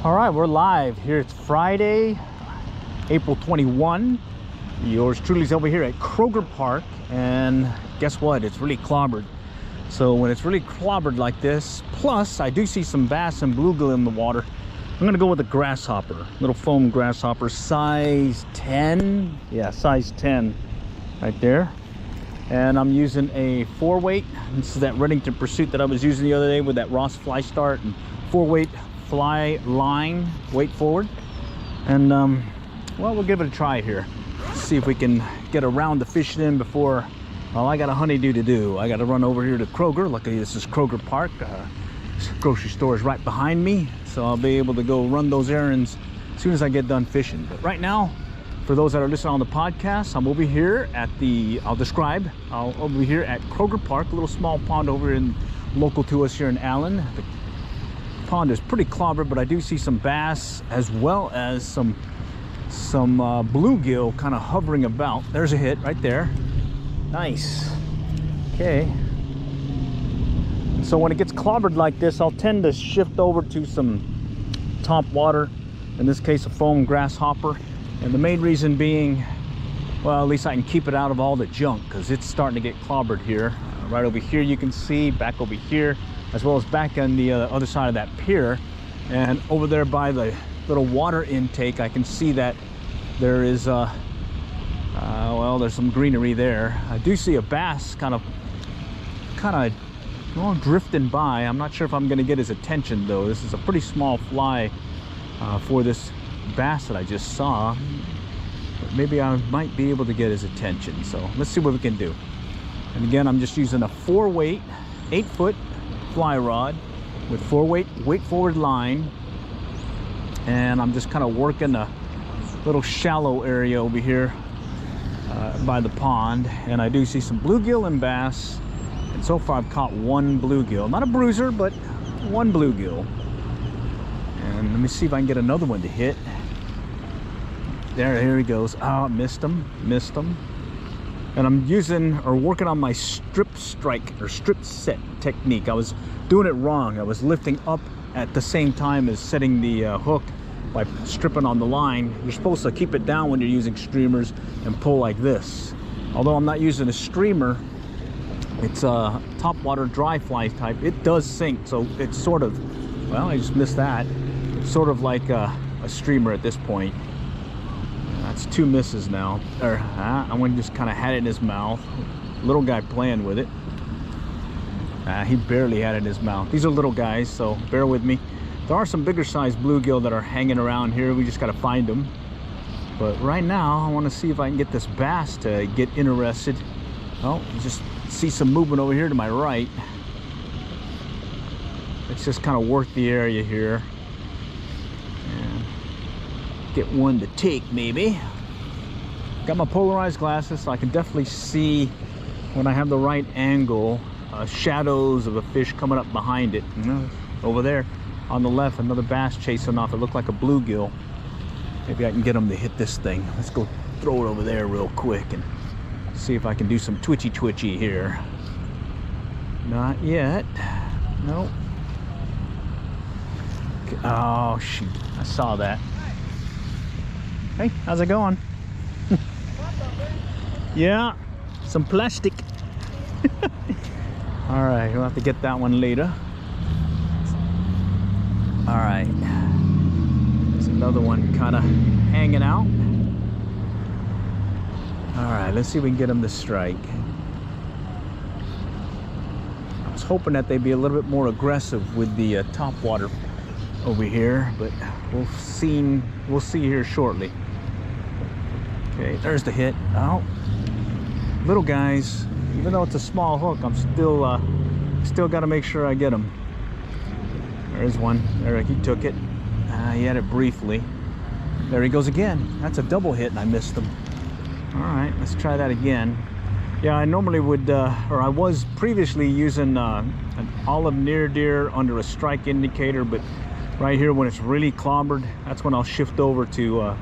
All right, we're live here. It's Friday, April 21. Yours truly's over here at Kroger Park, and guess what? It's really clobbered. So when it's really clobbered like this, plus I do see some bass and bluegill in the water, I'm gonna go with a grasshopper, little foam grasshopper, size 10. Yeah, size 10 right there. And I'm using a 4-weight. This is that Redington Pursuit that I was using the other day with that Ross Fly Start, and 4-weight fly line, weight forward. And well, we'll give it a try here. See if we can get a round of fishing in before, well, I got a honeydew to do. I got to run over here to Kroger. Luckily this is Kroger Park. This grocery store is right behind me, so I'll be able to go run those errands as soon as I get done fishing. But right now, for those that are listening on the podcast, I'm over here at the, I'll over here at Kroger Park, a little small pond over in, local to us here in Allen. The pond is pretty clobbered, but I do see some bass as well as some bluegill kind of hovering about. There's a hit right there. Nice. Okay. So when it gets clobbered like this, I'll tend to shift over to some top water, in this case a foam grasshopper. And the main reason being, well, at least I can keep it out of all the junk, because it's starting to get clobbered here. Right over here you can see, back over here, as well as back on the other side of that pier. And over there by the little water intake, I can see that there is well, there's some greenery there. I do see a bass kind of well, drifting by. I'm not sure if I'm going to get his attention though. This is a pretty small fly for this bass that I just saw, but maybe I might be able to get his attention. So let's see what we can do. And again, I'm just using a 4-weight 8-foot fly rod with 4-weight weight forward line, and I'm just kind of working a little shallow area over here by the pond. And I do see some bluegill and bass, and so far I've caught one bluegill, not a bruiser, but one bluegill. And let me see if I can get another one to hit. Here he goes. Oh, missed him. And I'm using or working on my strip strike or strip set technique. I was doing it wrong. I was lifting up at the same time as setting the hook by stripping on the line. You're supposed to keep it down when you're using streamers and pull like this. Although I'm not using a streamer, it's a top water dry fly type. It does sink, so it's sort of, well, I just missed that. It's sort of like a streamer at this point. That's 2 misses now. I went just kind of had it in his mouth. Little guy playing with it. He barely had it in his mouth. These are little guys, so bear with me. There are some bigger sized bluegill that are hanging around here. We just got to find them. But right now, I want to see if I can get this bass to get interested. Oh, you just see some movement over here to my right. Let's just kind of work the area here. Get one to take, maybe. Got my polarized glasses, so I can definitely see when I have the right angle, shadows of a fish coming up behind it. Over there on the left, another bass chasing off. It looked like a bluegill. Maybe I can get him to hit this thing. Let's go throw it over there real quick and see if I can do some twitchy here. Not yet. Nope. Oh shoot, I saw that. Hey, how's it going? Yeah, some plastic. All right, we'll have to get that one later. All right, there's another one kind of hanging out. All right, let's see if we can get him to strike. I was hoping that they'd be a little bit more aggressive with the top water over here, but we'll see here shortly. Okay, there's the hit. Oh, little guys, even though it's a small hook, I'm still got to make sure I get them. There's one. There, he took it. He had it briefly. There he goes again. That's a double hit, and I missed him. All right, let's try that again. Yeah, I normally would, or I was previously using an olive near deer under a strike indicator, but right here when it's really clobbered, that's when I'll shift over to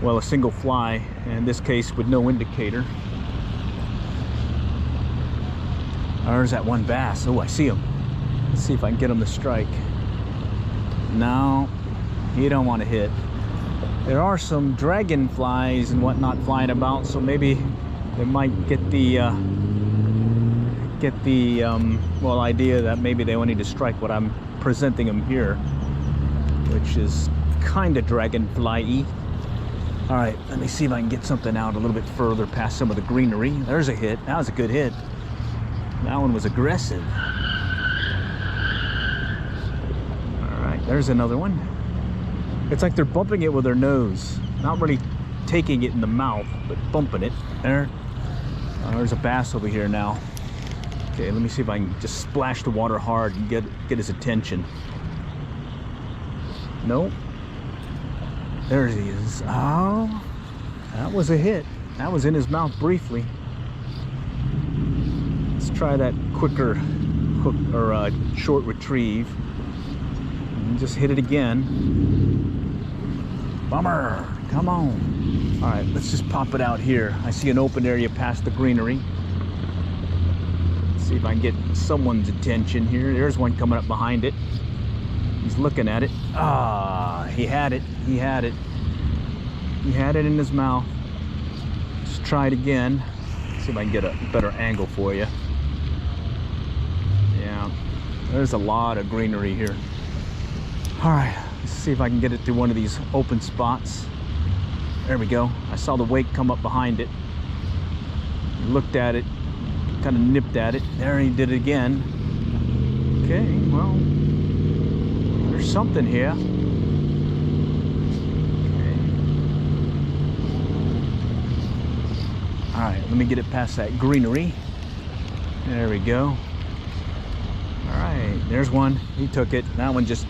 well, a single fly, in this case with no indicator. There's that one bass. Oh, I see him. Let's see if I can get him to strike. No, You don't want to hit. There are some dragonflies and whatnot flying about, so maybe they might get the well, idea that maybe they wanted to strike what I'm presenting them here, which is kind of dragonfly-y. All right, let me see if I can get something out a little bit further past some of the greenery. There's a hit. That was a good hit. That one was aggressive. All right, there's another one. It's like they're bumping it with their nose, not really taking it in the mouth, but bumping it. There. There's a bass over here now. Okay, let me see if I can just splash the water hard and get his attention. Nope. There he is. Oh, that was a hit. That was in his mouth briefly. Let's try that quicker hook or short retrieve. And just hit it again. Bummer. Come on. All right, let's just pop it out here. I see an open area past the greenery. See if I can get someone's attention here. There's one coming up behind it. He's looking at it. Ah, he had it. He had it. He had it in his mouth. Just try it again. See if I can get a better angle for you. Yeah, there's a lot of greenery here. All right, let's see if I can get it through one of these open spots. There we go. I saw the wake come up behind it. Looked at it. Kind of nipped at it. There he did it again. Okay, well, there's something here. Okay. All right, let me get it past that greenery. There we go. All right, there's one. He took it. That one just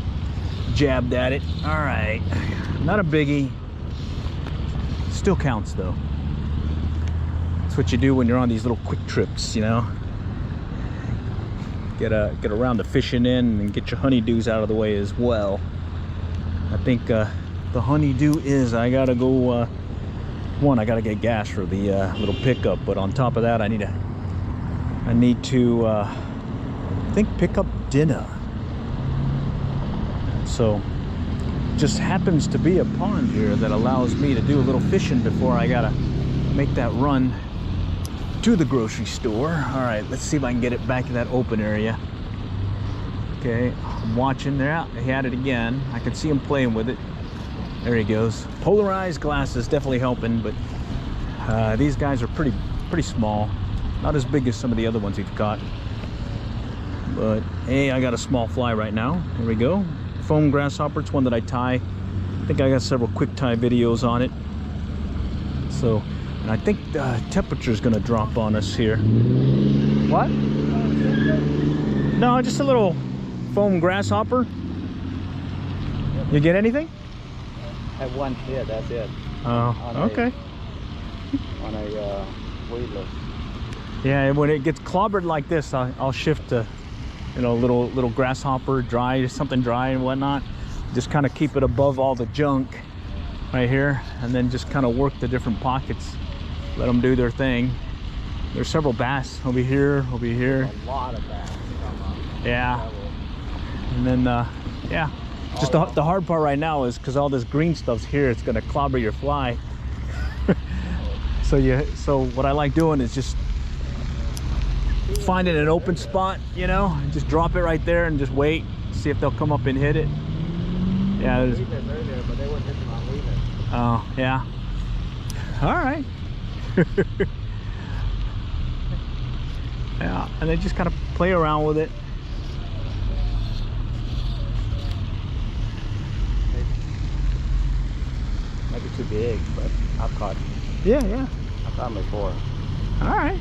jabbed at it. All right, not a biggie. Still counts though. What you do when you're on these little quick trips, you know, get around the fishing in and get your honeydews out of the way as well. I think the honeydew is I gotta go one, I gotta get gas for the little pickup, but on top of that I need to I think pick up dinner. So just happens to be a pond here that allows me to do a little fishing before I gotta make that run to the grocery store. All right, let's see if I can get it back in that open area. Okay, I'm watching there. He had it again. I can see him playing with it. There he goes. Polarized glasses definitely helping, but these guys are pretty small. Not as big as some of the other ones we've caught. But hey, I got a small fly right now. Here we go. Foam grasshopper. It's one that I tie. I think I got several quick tie videos on it. So. And I think the temperature is going to drop on us here. What? No, just a little foam grasshopper. You get anything? I have one here, that's it. Oh, okay. On a weightless. Yeah, when it gets clobbered like this, I'll shift to, you know, little grasshopper, something dry and whatnot. Just kind of keep it above all the junk right here, and then just kind of work the different pockets. Let them do their thing. There's several bass over here, over here. A lot of bass. Yeah. And then, yeah. Just the hard part right now is because all this green stuff's here, it's gonna clobber your fly. So what I like doing is just finding an open spot, you know, and just drop it right there and just wait, see if they'll come up and hit it. Yeah. Earlier, but they weren't hitting on leaving. Oh, yeah. All right. Yeah, and they just kind of play around with it. Might be too big, but I've caught. Yeah, yeah. I've caught them before. All right.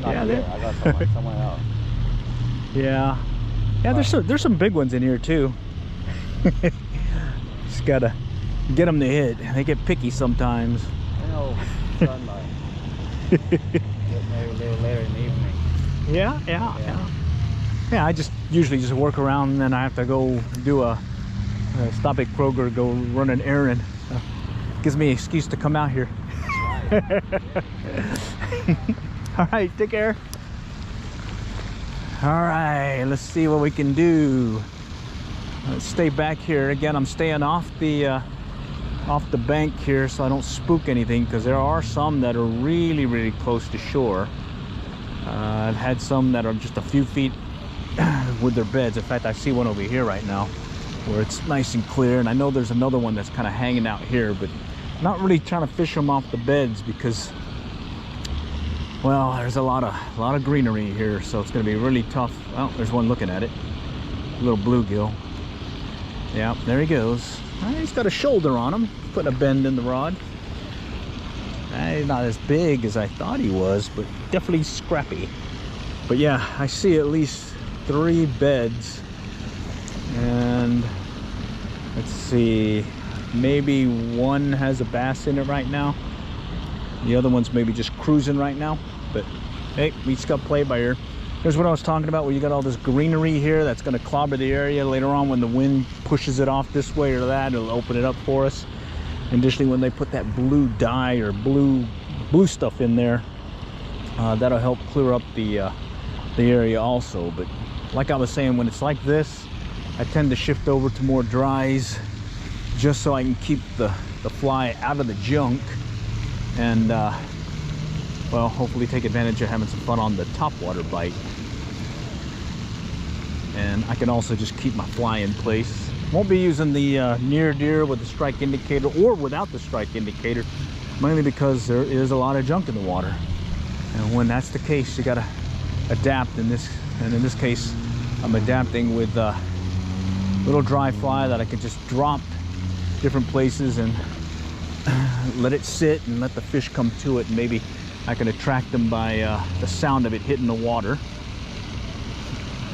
Not yeah, here. I got someone else. Yeah. Yeah, there's some big ones in here too. Just gotta get them to hit. They get picky sometimes. I know. Sunlight. Maybe a little later in the evening. Yeah. Yeah, I just usually just work around, and then I have to go do a stop at Kroger, go run an errand. So gives me an excuse to come out here. All right, take care. All right, let's see what we can do. let's stay back here. Again, I'm staying off the bank here so I don't spook anything, because there are some that are really, really close to shore. I've had some that are just a few feet with their beds. In fact, I see one over here right now where it's nice and clear, and I know there's another one that's kind of hanging out here, but not really trying to fish them off the beds because, well, there's a lot of greenery here, so it's going to be really tough. Well, there's one looking at it, a little bluegill. Yeah, there he goes. He's got a shoulder on him, putting a bend in the rod. He's not as big as I thought he was, but definitely scrappy. But yeah, I see at least 3 beds, and let's see, maybe one has a bass in it right now. The other one's maybe just cruising right now, but hey, we just got played by ear. Here's what I was talking about, where you got all this greenery here that's going to clobber the area later on when the wind pushes it off this way or that. It'll open it up for us. Additionally, when they put that blue dye or blue stuff in there, that'll help clear up the area also. But like I was saying, when it's like this, I tend to shift over to more dries just so I can keep the fly out of the junk and well, hopefully take advantage of having some fun on the topwater bite. And I can also just keep my fly in place. Won't be using the near deer with the strike indicator or without the strike indicator, mainly because there is a lot of junk in the water. And when that's the case, you gotta adapt in this. And in this case, I'm adapting with a little dry fly that I can just drop different places and let it sit and let the fish come to it, and maybe I can attract them by the sound of it hitting the water.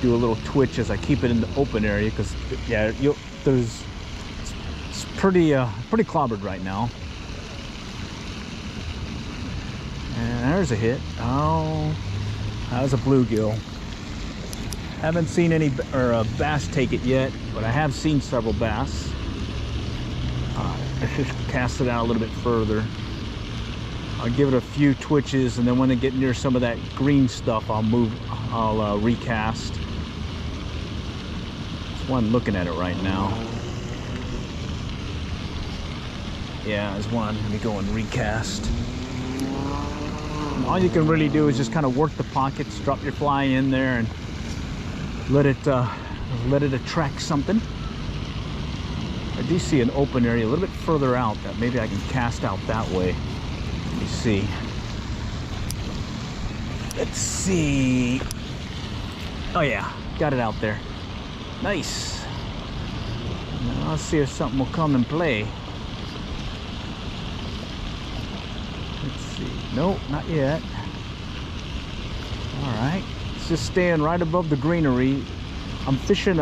Do a little twitch as I keep it in the open area, because yeah, it's pretty clobbered right now. And there's a hit. Oh, that was a bluegill. Haven't seen any bass take it yet, but I have seen several bass. I just cast it out a little bit further. I'll give it a few twitches, and then when they get near some of that green stuff, I'll recast. There's one looking at it right now. Yeah, there's one. Let me go and recast. All you can really do is just kind of work the pockets, drop your fly in there, and let it attract something. I do see an open area a little bit further out that maybe I can cast out that way. Let me see. Let's see. Oh yeah, got it out there. Nice. Now let's see if something will come and play. Let's see. Nope, not yet. All right. It's just staying right above the greenery. I'm fishing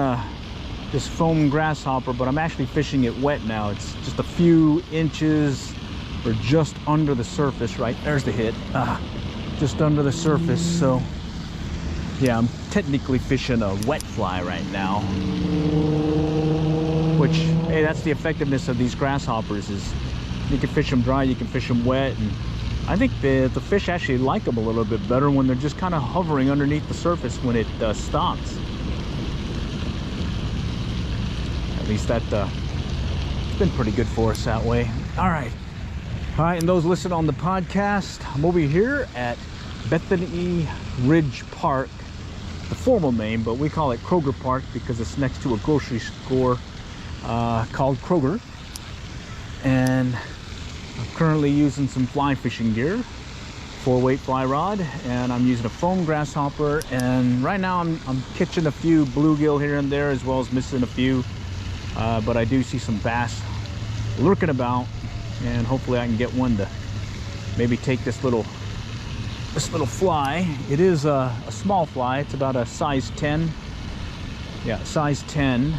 this foam grasshopper, but I'm actually fishing it wet now. It's just a few inches or just under the surface. Right there's the hit. Just under the surface. So yeah, I'm technically fishing a wet fly right now, which, hey, that's the effectiveness of these grasshoppers, is you can fish them dry, you can fish them wet, and I think the fish actually like them a little bit better when they're just kind of hovering underneath the surface when it stops. At least that it's been pretty good for us that way. All right, and those listed on the podcast, I'm over here at Bethany Ridge Park, the formal name, but we call it Kroger Park because it's next to a grocery store called Kroger. And I'm currently using some fly fishing gear, 4-weight fly rod, and I'm using a foam grasshopper. And right now I'm catching a few bluegill here and there, as well as missing a few. But I do see some bass lurking about, and hopefully I can get one to maybe take this little fly. It is a small fly. It's about a size 10. Yeah, size 10.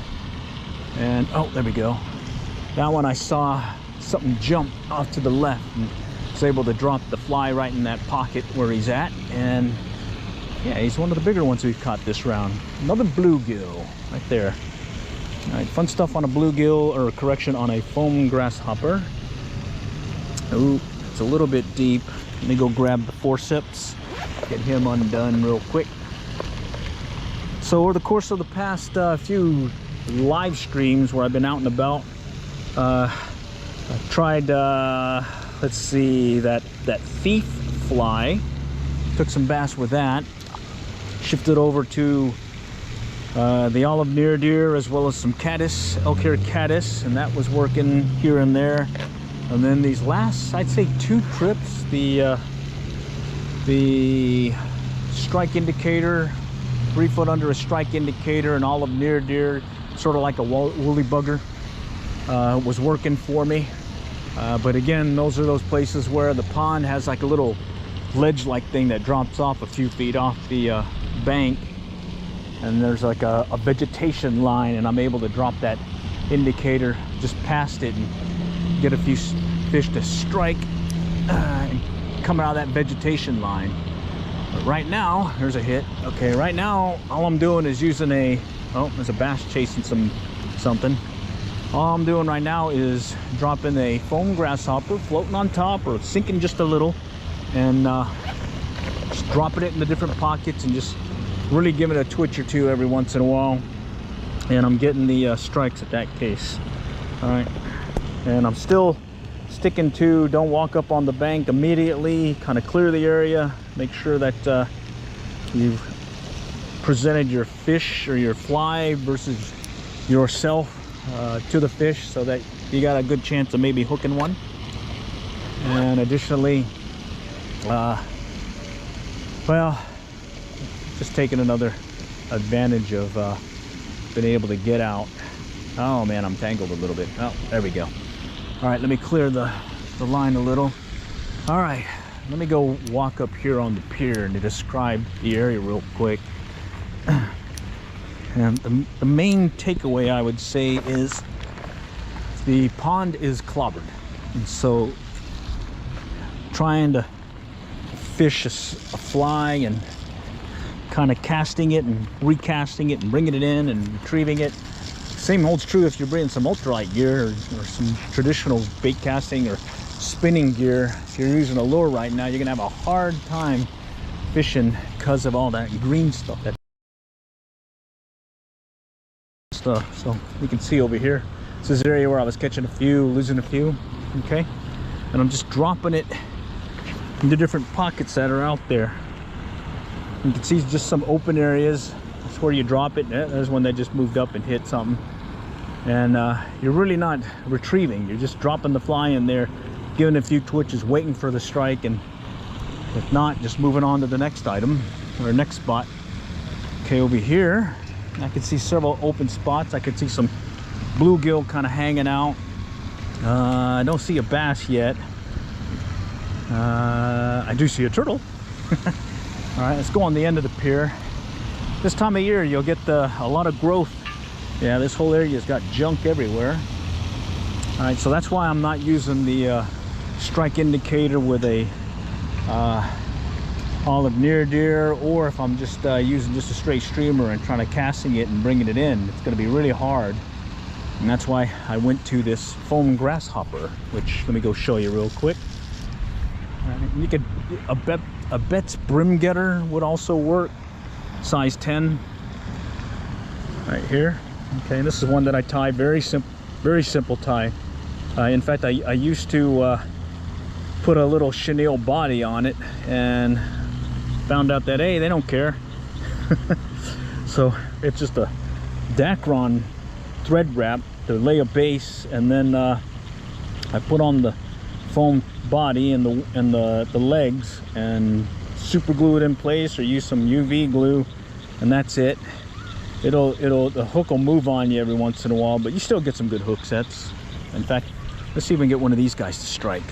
And oh, there we go. That one I saw something jump off to the left and was able to drop the fly right in that pocket where he's at. And yeah, he's one of the bigger ones we've caught this round. Another bluegill right there. All right, fun stuff on a bluegill, or correction, on a foam grasshopper. Ooh, it's a little bit deep. Let me go grab the forceps, get him undone real quick. So over the course of the past few live streams where I've been out and about. I've tried, let's see, that thief fly. Took some bass with that. Shifted over to the olive near deer as well as some caddis, elk hair caddis, and that was working here and there. And then these last, I'd say 2 trips, the strike indicator, 3 foot under a strike indicator, and olive near deer, sort of like a woolly bugger, was working for me. But again, those are those places where the pond has like a little ledge-like thing that drops off a few feet off the bank, and there's like a vegetation line, and I'm able to drop that indicator just past it and get a few fish to strike and come out of that vegetation line. But right now, there's a hit. Okay, right now all I'm doing is using there's a bass chasing something. All I'm doing right now is dropping a foam grasshopper floating on top or sinking just a little, and just dropping it in the different pockets and just really giving it a twitch or two every once in a while, and I'm getting the strikes at that case. All right, and I'm still sticking to don't walk up on the bank immediately, kind of clear the area, make sure that you've presented your fish or your fly versus yourself to the fish so that you got a good chance of maybe hooking one. And additionally, well, just taking another advantage of being able to get out. Oh man, I'm tangled a little bit. Oh, there we go. All right, let me clear the line a little. All right, let me go walk up here on the pier and to describe the area real quick. And the main takeaway I would say is the pond is clobbered, and so trying to fish a fly and kind of casting it and recasting it and bringing it in and retrieving it. Same holds true if you're bringing some ultralight gear or some traditional bait casting or spinning gear. If you're using a lure right now, you're gonna have a hard time fishing because of all that green stuff. So you can see over here, this is the area where I was catching a few, losing a few. Okay, and I'm just dropping it into different pockets that are out there. You can see just some open areas. That's where you drop it. There's one that just moved up and hit something. And you're really not retrieving. You're just dropping the fly in there, giving a few twitches, waiting for the strike, and if not, just moving on to the next item or next spot. Okay, over here, I can see several open spots. I can see some bluegill kind of hanging out. I don't see a bass yet. I do see a turtle. All right, let's go on the end of the pier. This time of year, you'll get a lot of growth. Yeah, this whole area's got junk everywhere. All right, so that's why I'm not using the strike indicator with a olive near deer, or if I'm just using just a straight streamer and trying to casting it and bringing it in, it's going to be really hard. And that's why I went to this foam grasshopper, which let me go show you real quick. You could a Betts brim getter would also work, size 10 right here. Okay, and this is one that I tie very simple tie. In fact, I used to put a little chenille body on it and found out that hey, they don't care. So it's just a Dacron thread wrap to lay a base, and then I put on the foam body and the legs and super glue it in place or use some UV glue, and that's it. The hook will move on you every once in a while, but you still get some good hook sets. In fact, let's see if we can get one of these guys to strike.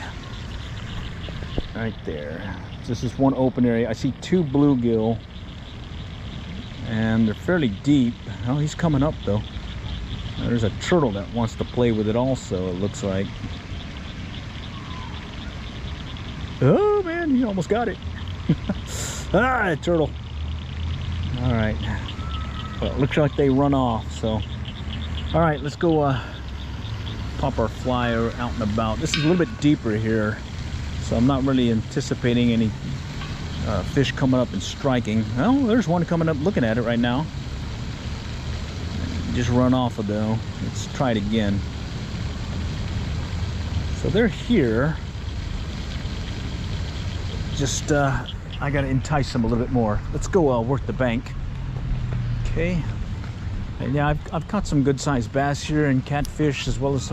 Right there. This is one open area. I see 2 bluegill, and they're fairly deep. Oh, he's coming up though. There's a turtle that wants to play with it also, it looks like. Oh man, he almost got it. All right, turtle. All right. Well, it looks like they run off, so. All right, let's go pop our flyer out and about. This is a little bit deeper here, so I'm not really anticipating any fish coming up and striking. Well, there's one coming up looking at it right now. Just run off of though. Let's try it again. So they're here. Just I gotta entice them a little bit more. Let's go work the bank. Okay. And yeah, I've caught some good sized bass here and catfish, as well as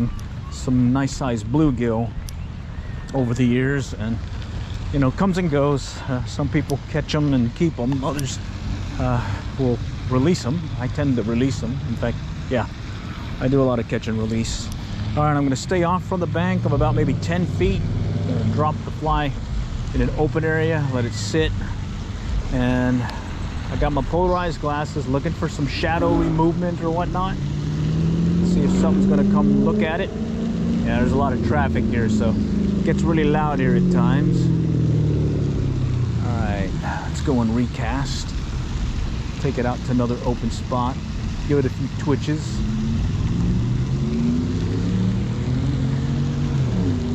some nice sized bluegill over the years, and you know, comes and goes. Some people catch them and keep them, others will release them. I tend to release them. In fact, yeah, I do a lot of catch and release. All right, I'm going to stay off from the bank of about maybe 10 feet. I'm going to drop the fly in an open area, let it sit, and I got my polarized glasses looking for some shadowy movement or whatnot. See if something's going to come look at it. Yeah, there's a lot of traffic here, so it gets really loud here at times. All right, let's go and recast. Take it out to another open spot. Give it a few twitches.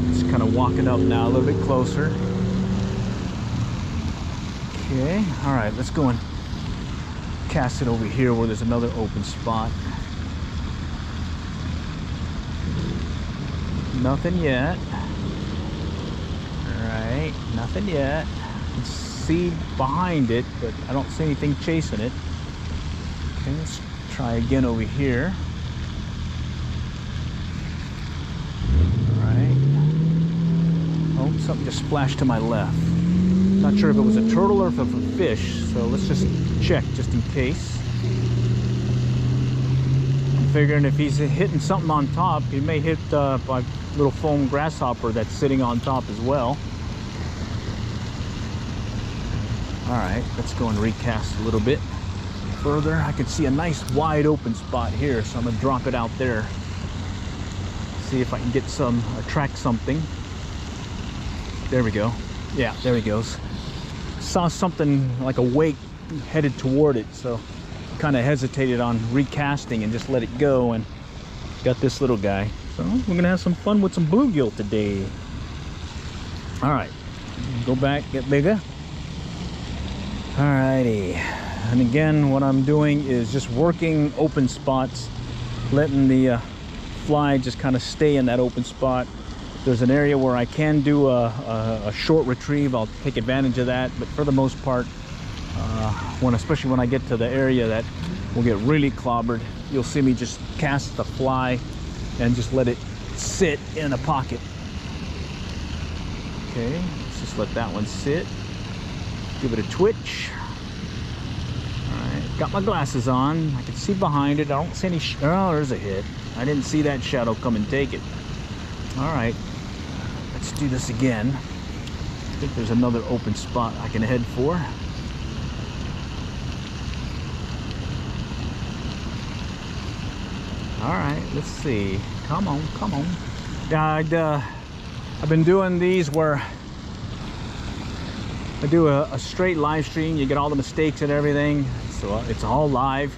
Just kind of walking up now, a little bit closer. Okay, all right, let's go and cast it over here where there's another open spot. Nothing yet. All right, nothing yet. See behind it, but I don't see anything chasing it. Okay, let's try again over here. All right. Oh, something just splashed to my left. Not sure if it was a turtle or if it was a fish, so let's just check just in case. I'm figuring if he's hitting something on top, he may hit my little foam grasshopper that's sitting on top as well. All right, let's go and recast a little bit further. I can see a nice wide open spot here, so I'm gonna drop it out there. See if I can get attract something. There we go. Yeah, there he goes. Saw something like a wake headed toward it, so kind of hesitated on recasting and just let it go, and got this little guy. So we're gonna have some fun with some bluegill today. All right, go back, get bigger. Alrighty, and again, what I'm doing is just working open spots, letting the fly just kind of stay in that open spot. If there's an area where I can do a short retrieve, I'll take advantage of that. But for the most part, especially when I get to the area that will get really clobbered, you'll see me just cast the fly and just let it sit in a pocket. Okay, let's just let that one sit. Give it a twitch. All right, got my glasses on. I can see behind it. I don't see any. Oh, there's a hit. I didn't see that shadow come and take it. All right, let's do this again. I think there's another open spot I can head for. All right, let's see. Come on, come on. I've been doing these where I do a straight live stream. You get all the mistakes and everything, so it's all live.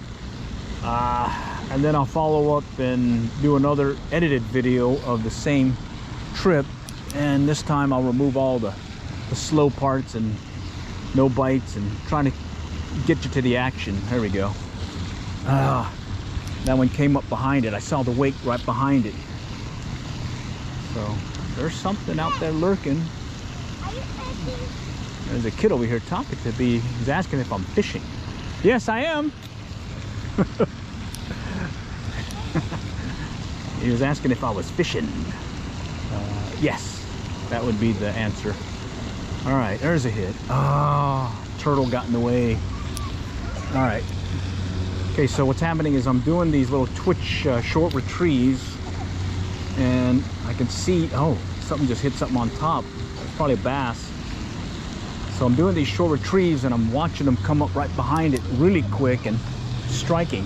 And then I'll follow up and do another edited video of the same trip, and this time I'll remove all the slow parts and no bites and trying to get you to the action. There we go. That one came up behind it. I saw the wake right behind it. So there's something out there lurking. There's a kid over here talking to me. He's asking if I'm fishing. Yes, I am. He was asking if I was fishing. Yes, that would be the answer. All right, there's a hit. Oh, turtle got in the way. All right. Okay, so what's happening is I'm doing these little twitch short retrieves, and I can see, oh, something just hit something on top. It's probably a bass. So I'm doing these short retrieves and I'm watching them come up right behind it really quick and striking.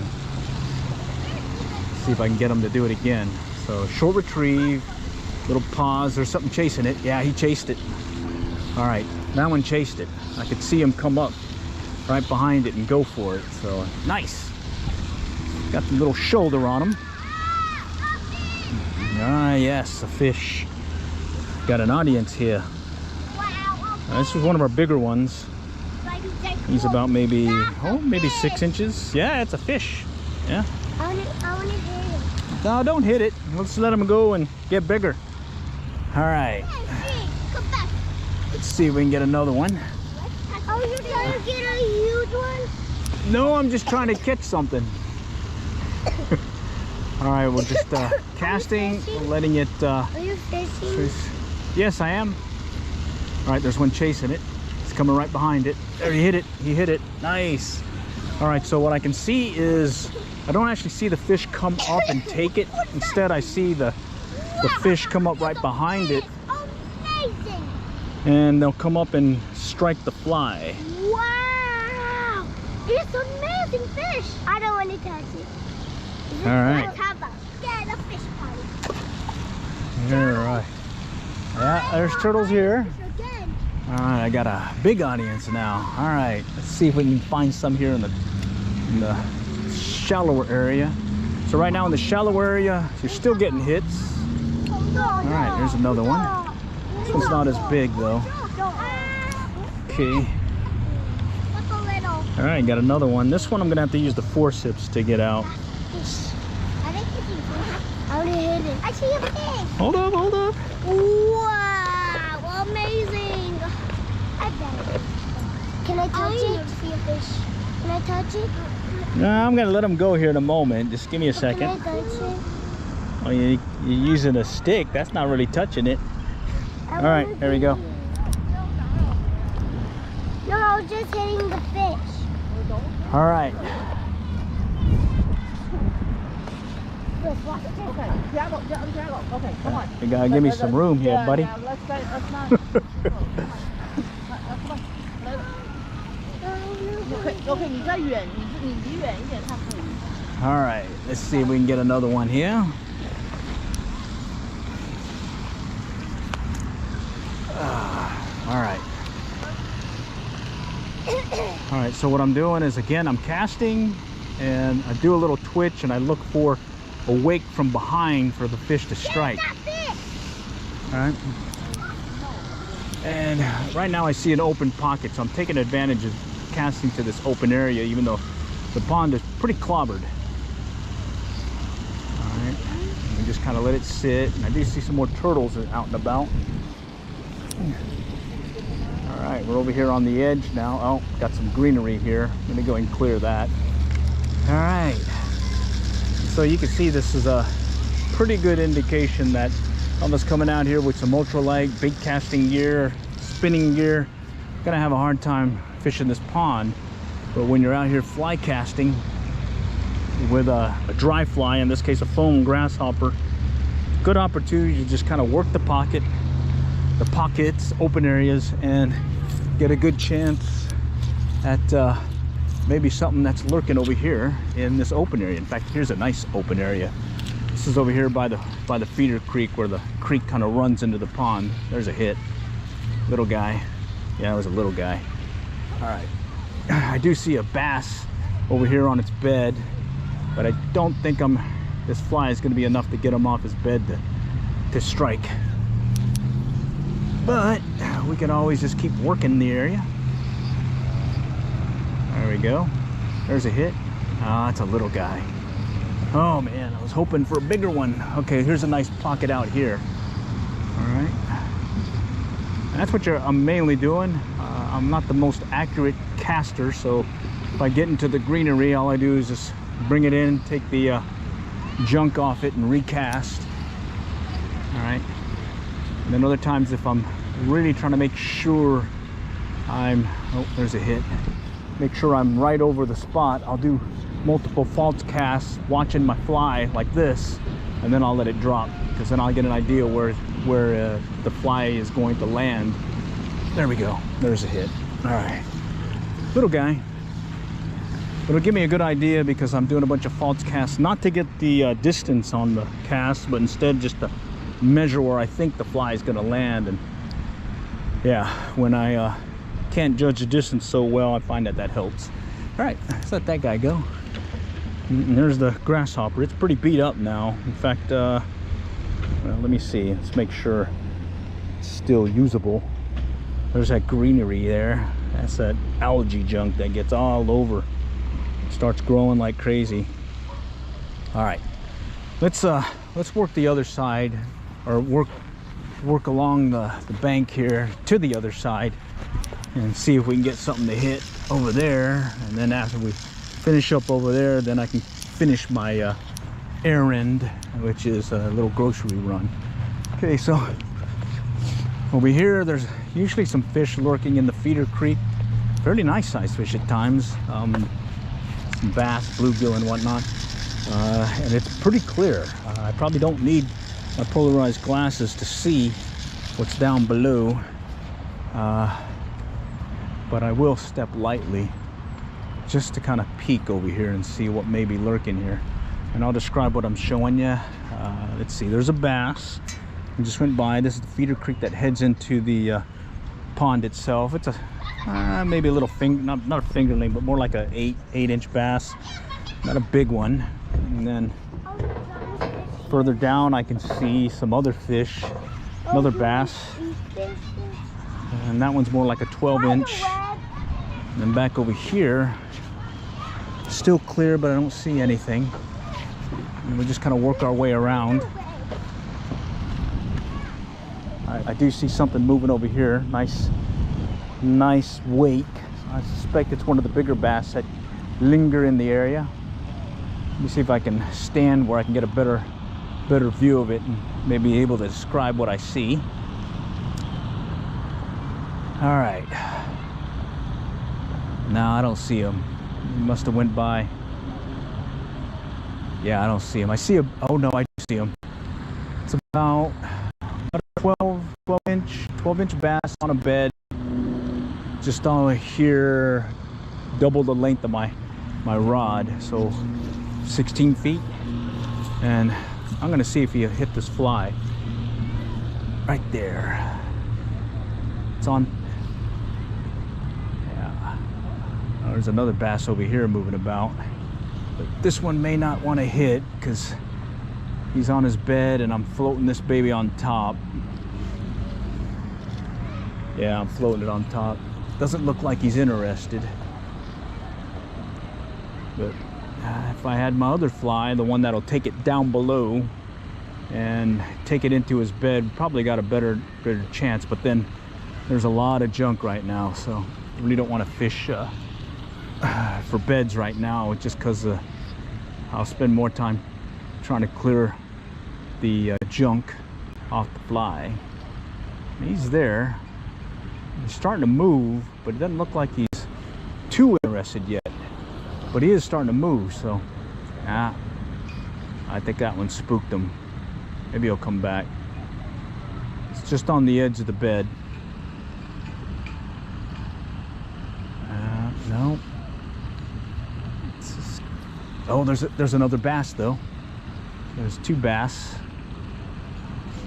See if I can get them to do it again. So short retrieve, little pause, there's something chasing it. Yeah, he chased it. All right, that one chased it. I could see him come up right behind it and go for it. So nice. Got the little shoulder on him. Ah, yes, a fish. Got an audience here. This is one of our bigger ones. He's about maybe 6 inches. Yeah, it's a fish. Yeah. I wanna hit it. No, don't hit it. Let's let them go and get bigger. All right. Hey, come back. Let's see if we can get another one. Oh, you're trying to get a huge one? No, I'm just trying to catch something. All right, we're just casting, letting it. Are you fishing? Yes, I am. All right, there's one chasing it. It's coming right behind it. There, he hit it. He hit it. Nice. All right, so what I can see is I don't actually see the fish come up and take it. Instead, I see the fish come up right behind it, Amazing. and they'll come up and strike the fly. Wow. It's amazing fish. I don't want to touch it. All right. Let's have a fish party. All right. Yeah, there's turtles here. Again. All right, I got a big audience now. All right, let's see if we can find some here in the shallower area. So right now in the shallow area, you're still getting hits. All right, here's another one. This one's not as big though. Okay. All right, got another one. This one I'm gonna have to use the forceps to get out. I already hit it. I see a fish. Hold up, hold up. Wow, amazing. Can I touch it? See a fish. Can I touch it? No, I'm gonna let them go here in a moment. Just give me a second. Can I touch it? Oh, you're using a stick. That's not really touching it. All right, there we go. No, I was just hitting the fish. All right. Okay, Jago. Okay, come on. You gotta give me some room here, buddy. Yeah, let's not. OK， 你再远，你离远一点，它可以。 All right, let's see if we can get another one here. All right. All right, so what I'm doing is, again, I'm casting and I do a little twitch and I look for a wake from behind for the fish to strike. All right. And right now I see an open pocket, so I'm taking advantage of casting to this open area, even though the pond is pretty clobbered. All right, and we just kind of let it sit. And I do see some more turtles out and about. All right, we're over here on the edge now. Oh, got some greenery here. I'm gonna go and clear that. All right, so you can see this is a pretty good indication that I'm just coming out here with some ultralight, big casting gear, spinning gear. Gonna have a hard time fishing this pond, but when you're out here fly casting with a dry fly, in this case a foam grasshopper, good opportunity to just kind of work the pockets, open areas, and get a good chance at maybe something that's lurking over here in this open area. In fact, here's a nice open area. This is over here by the feeder creek, where the creek kind of runs into the pond. There's a hit. Little guy. Yeah, it was a little guy. All right. I do see a bass over here on its bed, but I don't think this fly is going to be enough to get him off his bed to strike. But we can always just keep working the area. There we go. There's a hit. Ah, it's a little guy. Oh man, I was hoping for a bigger one. Okay, here's a nice pocket out here. All right. And that's what I'm mainly doing. I'm not the most accurate caster, so if I get into the greenery, all I do is just bring it in, take the junk off it, and recast. All right. And then other times, if I'm really trying to make sure oh, there's a hit. Make sure I'm right over the spot, I'll do multiple false casts, watching my fly like this, and then I'll let it drop, because then I'll get an idea where the fly is going to land. There we go. There's a hit. All right. Little guy. It'll give me a good idea, because I'm doing a bunch of false casts, not to get the distance on the cast, but instead just to measure where I think the fly is going to land. And yeah, when I can't judge the distance so well, I find that helps. All right, let's let that guy go. And there's the grasshopper. It's pretty beat up now. In fact, well, let me see. Let's make sure it's still usable. There's that greenery there. That's that algae junk that gets all over. Starts growing like crazy. All right, let's work the other side, or work along the bank here to the other side and see if we can get something to hit over there. And then after we finish up over there, then I can finish my errand, which is a little grocery run. Okay, so over here there's usually some fish lurking in the feeder creek. Fairly nice sized fish at times, some bass, bluegill and whatnot, and it's pretty clear. I probably don't need my polarized glasses to see what's down below, but I will step lightly just to kind of peek over here and see what may be lurking here, and I'll describe what I'm showing you. Let's see, there's a bass. I just went by. This is the feeder creek that heads into the pond itself. It's a maybe a little finger, not a fingerling, but more like a 8-inch bass, not a big one. And then further down I can see some other fish, another bass, and that one's more like a 12-inch. And then back over here, still clear, but I don't see anything. And we just kind of work our way around. I do see something moving over here. Nice wake. I suspect it's one of the bigger bass that linger in the area. Let me see if I can stand where I can get a better view of it and maybe able to describe what I see. All right. No, I don't see him. He must have went by. Yeah, I don't see him. I see a, oh no, I do see him. It's about a 12-inch bass on a bed, just on here, double the length of my rod, so 16 feet. And I'm gonna see if he hit this fly right there. It's on. Yeah. Oh, there's another bass over here moving about, but this one may not want to hit because he's on his bed and I'm floating this baby on top. Yeah, I'm floating it on top. Doesn't look like he's interested. But if I had my other fly, the one that'll take it down below and take it into his bed, probably got a better chance. But then there's a lot of junk right now, so I really don't want to fish for beds right now, just because I'll spend more time trying to clear the junk off the fly. He's there. He's starting to move, but it doesn't look like he's too interested yet. But he is starting to move, so I think that one spooked him. Maybe he'll come back. It's just on the edge of the bed. No. Oh, there's another bass though. There's two bass,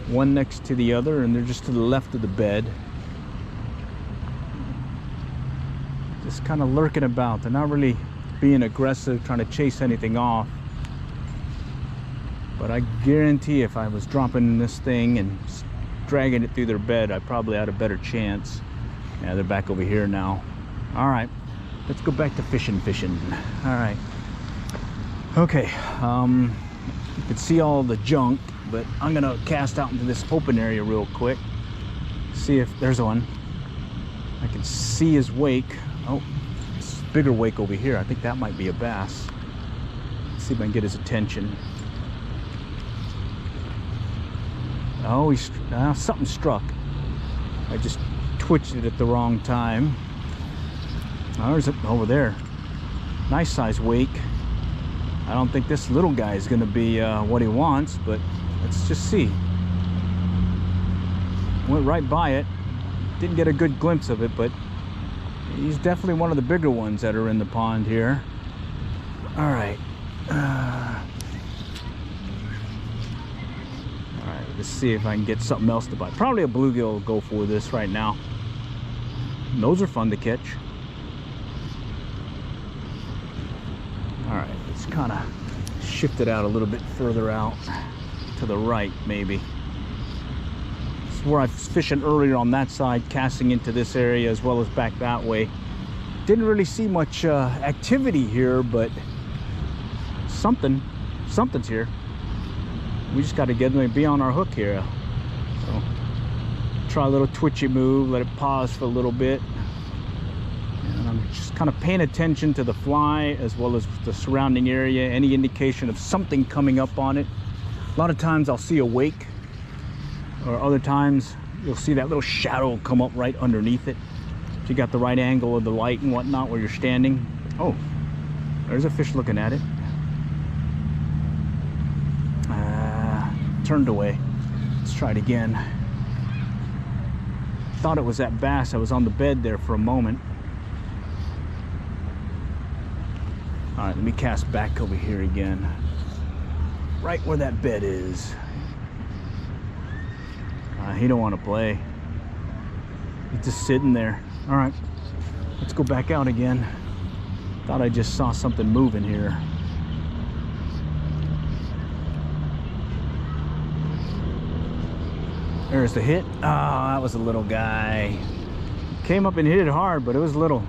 one next to the other, and they're just to the left of the bed, just kind of lurking about. They're not really being aggressive, trying to chase anything off, but I guarantee if I was dropping this thing and dragging it through their bed, I probably had a better chance. Yeah, they're back over here now. All right, let's go back to fishing. All right. Okay, you can see all the junk, but I'm gonna cast out into this open area real quick, see if there's one. I can see his wake. Oh, it's a bigger wake over here. I think that might be a bass. Let's see if I can get his attention. Oh, something struck. I just twitched it at the wrong time. Oh, there's it over there. Nice size wake. I don't think this little guy is going to be what he wants, but let's just see. Went right by it. Didn't get a good glimpse of it, but he's definitely one of the bigger ones that are in the pond here. All right. All right, let's see if I can get something else to bite. Probably a bluegill will go for this right now. And those are fun to catch. All right, let's kind of shift it out a little bit further out to the right, maybe. This is where I was fishing earlier on that side, casting into this area as well as back that way. Didn't really see much activity here, but something something's here. We just got to get them to be on our hook here. So try a little twitchy move, let it pause for a little bit. And I'm just kind of paying attention to the fly as well as the surrounding area, any indication of something coming up on it. A lot of times I'll see a wake, or other times you'll see that little shadow come up right underneath it. If you got the right angle of the light and whatnot where you're standing. Oh, there's a fish looking at it. Turned away. Let's try it again. Thought it was that bass. I was on the bed there for a moment. All right, let me cast back over here again. Right where that bed is. He don't want to play. He's just sitting there. All right, let's go back out again. Thought I just saw something moving here. There's the hit. Oh, that was a little guy. Came up and hit it hard, but it was little.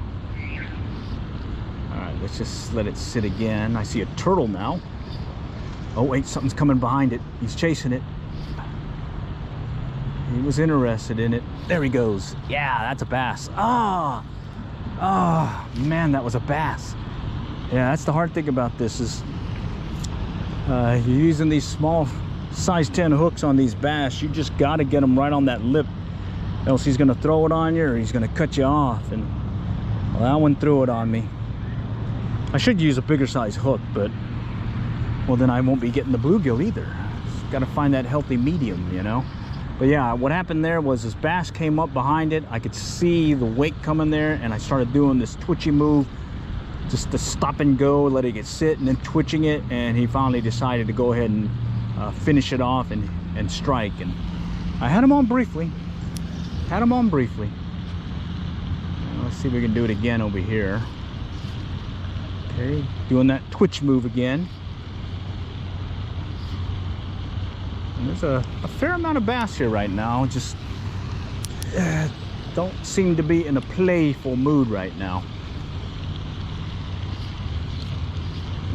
All right, let's just let it sit again. I see a turtle now. Oh wait, something's coming behind it. He's chasing it. He was interested in it. There he goes. Yeah, that's a bass. Ah, oh, man, that was a bass. Yeah, that's the hard thing about this is you're using these small size 10 hooks on these bass. You just got to get them right on that lip, else he's going to throw it on you or he's going to cut you off. And well, that one threw it on me. I should use a bigger size hook, but well, then I won't be getting the bluegill either. Got to find that healthy medium, you know. But yeah, what happened there was this bass came up behind it. I could see the wake coming there, and I started doing this twitchy move just to stop and go, let it get sit, and then twitching it, and he finally decided to go ahead and finish it off and strike. And I had him on briefly. Let's see if we can do it again over here. Okay, doing that twitch move again. And there's a fair amount of bass here right now. Just don't seem to be in a playful mood right now.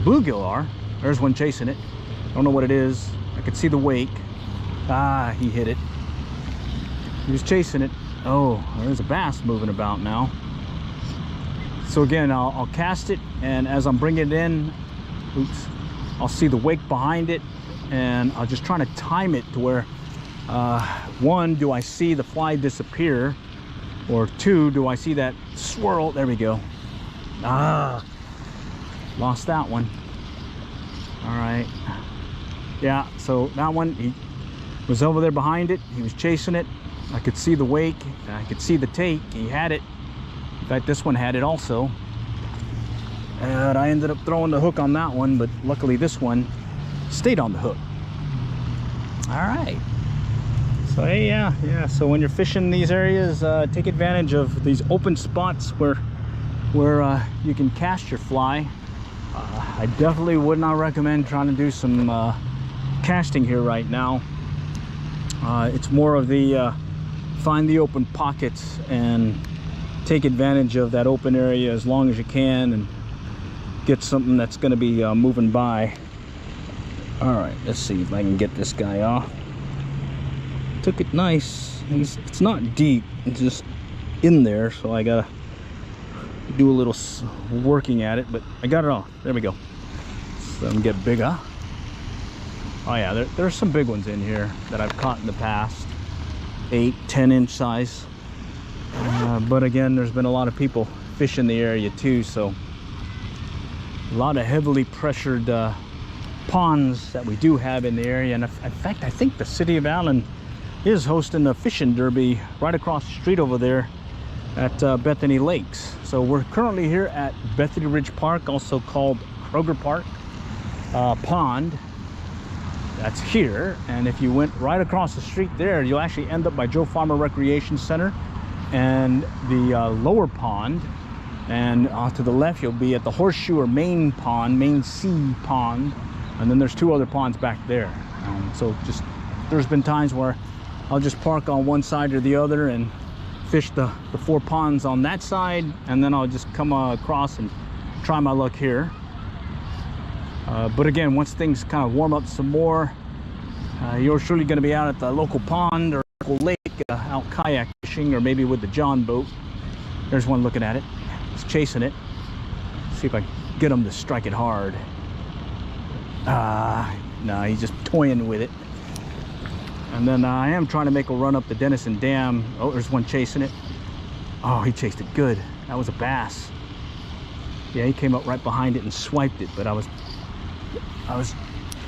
Bluegill are. There's one chasing it. Don't know what it is. I could see the wake. Ah, he hit it. He was chasing it. Oh, there's a bass moving about now. So again, I'll cast it, and as I'm bringing it in, oops, I'll see the wake behind it, and I'll just try to time it to where one, do I see the fly disappear, or two, do I see that swirl? There we go. Ah, lost that one. All right. Yeah, so that one, he was over there behind it. He was chasing it. I could see the wake. I could see the take. He had it. In fact, this one had it also. And I ended up throwing the hook on that one, but luckily this one stayed on the hook. All right. So hey, yeah. So when you're fishing these areas, take advantage of these open spots where you can cast your fly. I definitely would not recommend trying to do some casting here right now. It's more of the find the open pockets and take advantage of that open area as long as you can and get something that's going to be moving by. All right, let's see if I can get this guy off. Took it nice. It's not deep, it's just in there, so I gotta do a little working at it, but I got it off. There we go. So let them get bigger. Oh yeah, there's some big ones in here that I've caught in the past, 8-10 inch size. But again, there's been a lot of people fishing the area too, so a lot of heavily pressured ponds that we do have in the area. And in fact, I think the city of Allen is hosting a fishing derby right across the street over there at Bethany Lakes. So we're currently here at Bethany Ridge Park, also called Kroger Park Pond. That's here, and if you went right across the street there, you'll actually end up by Joe Farmer Recreation Center and the lower pond, and to the left you'll be at the Horseshoe or Main Pond, Main Sea Pond, and then there's two other ponds back there. So just there's been times where I'll just park on one side or the other and fish the 4 ponds on that side, and then I'll just come across and try my luck here. But again, once things kind of warm up some more, you're surely going to be out at the local pond or local lake, out kayak fishing, or maybe with the John boat. There's one looking at it. He's chasing it. See if I can get him to strike it hard. No, he's just toying with it. And then I am trying to make a run up the Denison Dam. Oh, there's one chasing it. Oh, he chased it good. That was a bass. Yeah, he came up right behind it and swiped it, but I was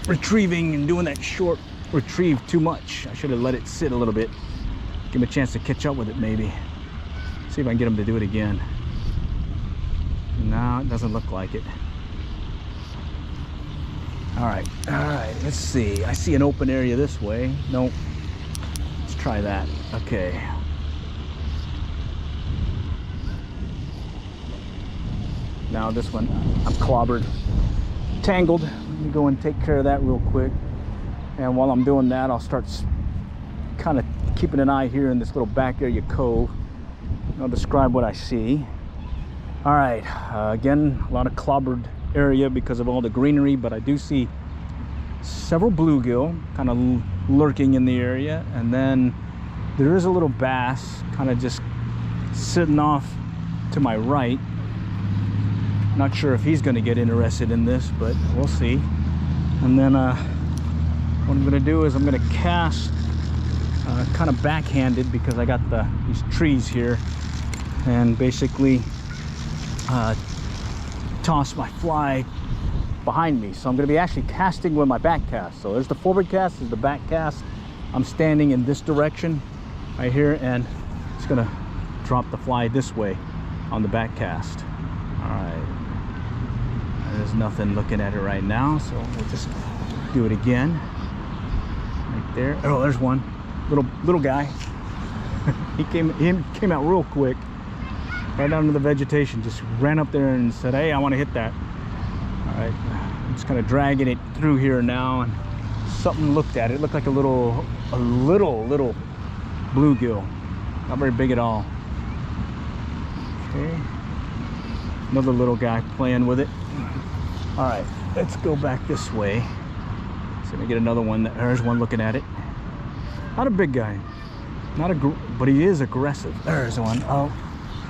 retrieving and doing that short retrieve too much. I should have let it sit a little bit. Give him a chance to catch up with it maybe. See if I can get him to do it again. No, it doesn't look like it. All right, let's see. I see an open area this way. Nope. Let's try that. Okay. Now this one, I'm clobbered, tangled. Let me go and take care of that real quick. And while I'm doing that, I'll start kind of keeping an eye here in this little back area cove. I'll describe what I see. All right, again, a lot of clobbered area because of all the greenery, but I do see several bluegill kind of lurking in the area, and then there is a little bass kind of just sitting off to my right. Not sure if he's going to get interested in this, but we'll see. And then what I'm going to do is I'm going to cast kind of backhanded because I got these trees here, and basically toss my fly behind me. So I'm going to be actually casting with my back cast. So there's the forward cast, there's the back cast. I'm standing in this direction right here, and it's going to drop the fly this way on the back cast. All right, there's nothing looking at it right now, so we'll just do it again right there. Oh, there's one little guy. he came out real quick, right down to the vegetation, just ran up there and said, hey, I want to hit that. All right, I'm just kind of dragging it through here now, and something looked at it. It looked like a little bluegill, not very big at all. Okay, another little guy playing with it. All right, let's go back this way. So we get another one. There's one looking at it. Not a big guy, but he is aggressive. There's one. Oh,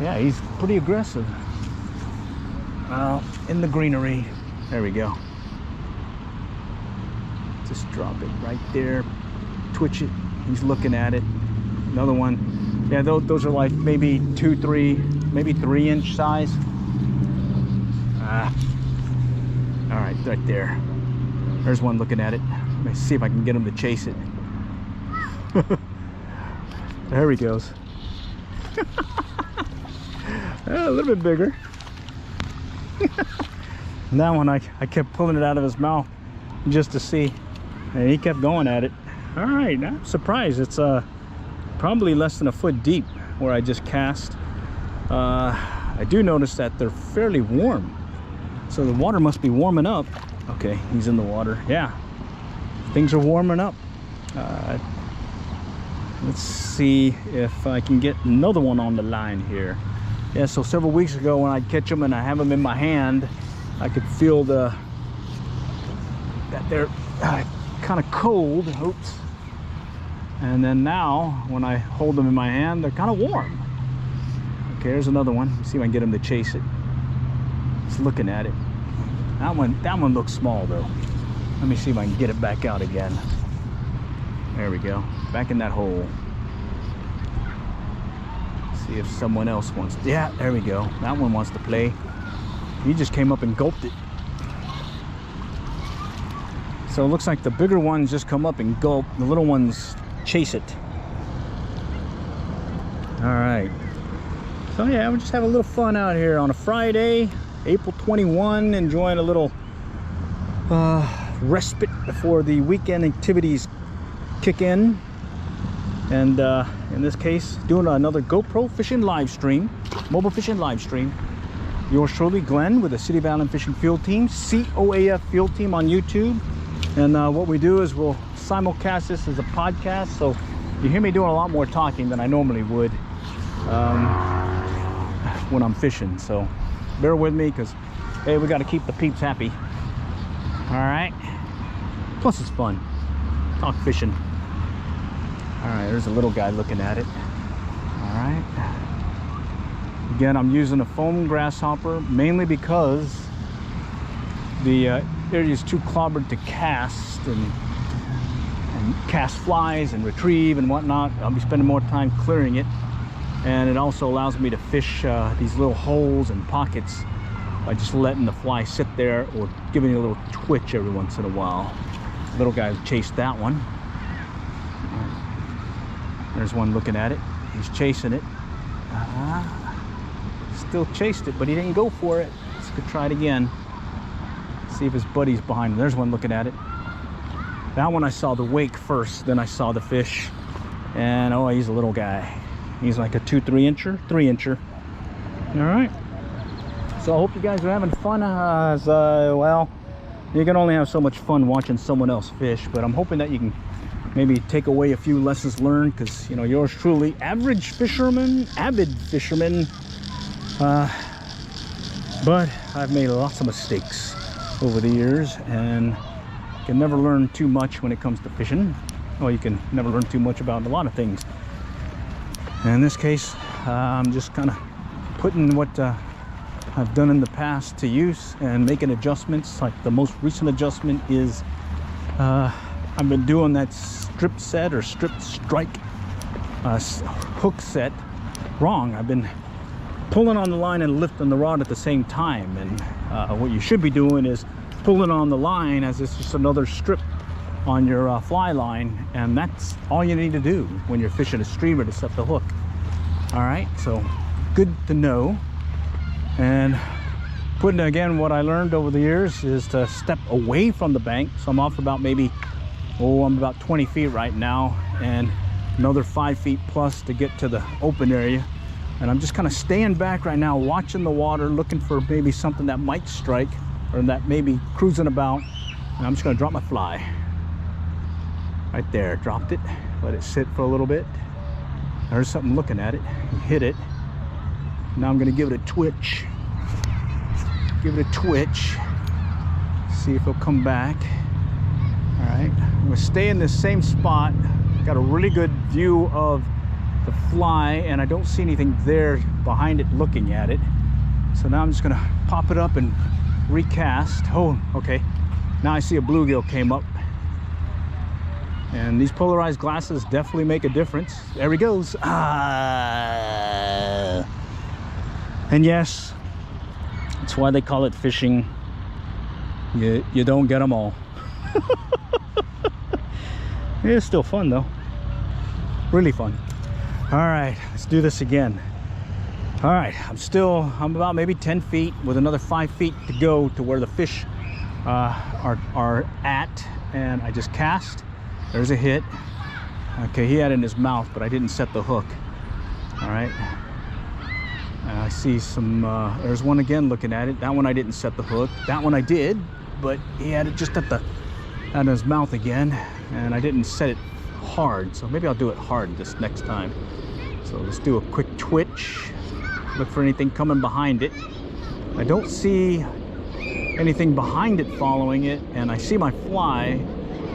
yeah, he's pretty aggressive. In the greenery. There we go. Just drop it right there. Twitch it. He's looking at it. Another one. Yeah, those are like maybe 2, 3, maybe 3-inch size. All right, right there. There's one looking at it. Let me see if I can get him to chase it. There he goes. A little bit bigger. That one, I kept pulling it out of his mouth just to see, and he kept going at it. All right, I'm surprised. It's probably less than a foot deep where I just cast. I do notice that they're fairly warm, so the water must be warming up. Okay, he's in the water. Yeah, things are warming up. Let's see if I can get another one on the line here. Yeah, so several weeks ago when I'd catch them and I have them in my hand, I could feel that they're kind of cold. Oops. And then now when I hold them in my hand, they're kind of warm. Okay, there's another one. Let's see if I can get him to chase it. Just looking at it. That one looks small though. Let me see if I can get it back out again. There we go, back in that hole. See if someone else wants to. Yeah, there we go. That one wants to play. He just came up and gulped it. So it looks like the bigger ones just come up and gulp. The little ones chase it. All right. So yeah, we just have a little fun out here on a Friday, April 21, enjoying a little respite before the weekend activities kick in. And in this case, doing another GoPro fishing live stream, mobile fishing live stream. Yours truly, Glenn, with the City of Allen Fishing Field Team, COAF Field Team on YouTube. And what we do is we'll simulcast this as a podcast, so you hear me doing a lot more talking than I normally would when I'm fishing. So bear with me, because hey, we got to keep the peeps happy. All right. Plus it's fun. Talk fishing. All right, there's a little guy looking at it. All right. Again, I'm using a foam grasshopper mainly because the area is too clobbered to cast and cast flies and retrieve and whatnot. I'll be spending more time clearing it, and it also allows me to fish these little holes and pockets by just letting the fly sit there or giving it a little twitch every once in a while. Little guy chased that one. There's one looking at it. He's chasing it. Still chased it, but he didn't go for it. Let's go try it again. See if his buddy's behind him. There's one looking at it. That one I saw the wake first, then I saw the fish. And oh, he's a little guy. He's like a 3 incher. All right. So I hope you guys are having fun. Well, you can only have so much fun watching someone else fish, but I'm hoping that you can maybe take away a few lessons learned, because you know, yours truly, average fisherman, avid fisherman, but I've made lots of mistakes over the years, and can never learn too much when it comes to fishing. Well, you can never learn too much about a lot of things. And in this case, I'm just kind of putting what I've done in the past to use and making adjustments. Like the most recent adjustment is I've been doing that strip set or strip strike hook set wrong. I've been pulling on the line and lifting the rod at the same time, and what you should be doing is pulling on the line as it's just another strip on your fly line, and that's all you need to do when you're fishing a streamer to set the hook. All right, so good to know. And putting, again, what I learned over the years is to step away from the bank. So I'm off about maybe, I'm about 20 feet right now, and another 5 feet plus to get to the open area. And I'm just kind of staying back right now, watching the water, looking for maybe something that might strike or that may be cruising about. And I'm just going to drop my fly. Right there, dropped it, let it sit for a little bit. There's something looking at it, hit it. Now I'm going to give it a twitch. Give it a twitch. See if it'll come back. All right, I'm going to stay in this same spot. Got a really good view of the fly, and I don't see anything there behind it looking at it. So now I'm just going to pop it up and recast. Oh, okay. Now I see a bluegill came up. And these polarized glasses definitely make a difference. There he goes. And yes, that's why they call it fishing. You don't get them all. It's still fun though. Really fun. All right, let's do this again. All right, I'm about maybe 10 feet with another 5 feet to go to where the fish are at. And I just cast. There's a hit. Okay, he had it in his mouth, but I didn't set the hook. All right. And I see some, there's one again looking at it. That one I didn't set the hook. That one I did, but he had it just at his mouth again. And I didn't set it hard, so maybe I'll do it hard this next time. So let's do a quick twitch. Look for anything coming behind it. I don't see anything behind it following it, and I see my fly.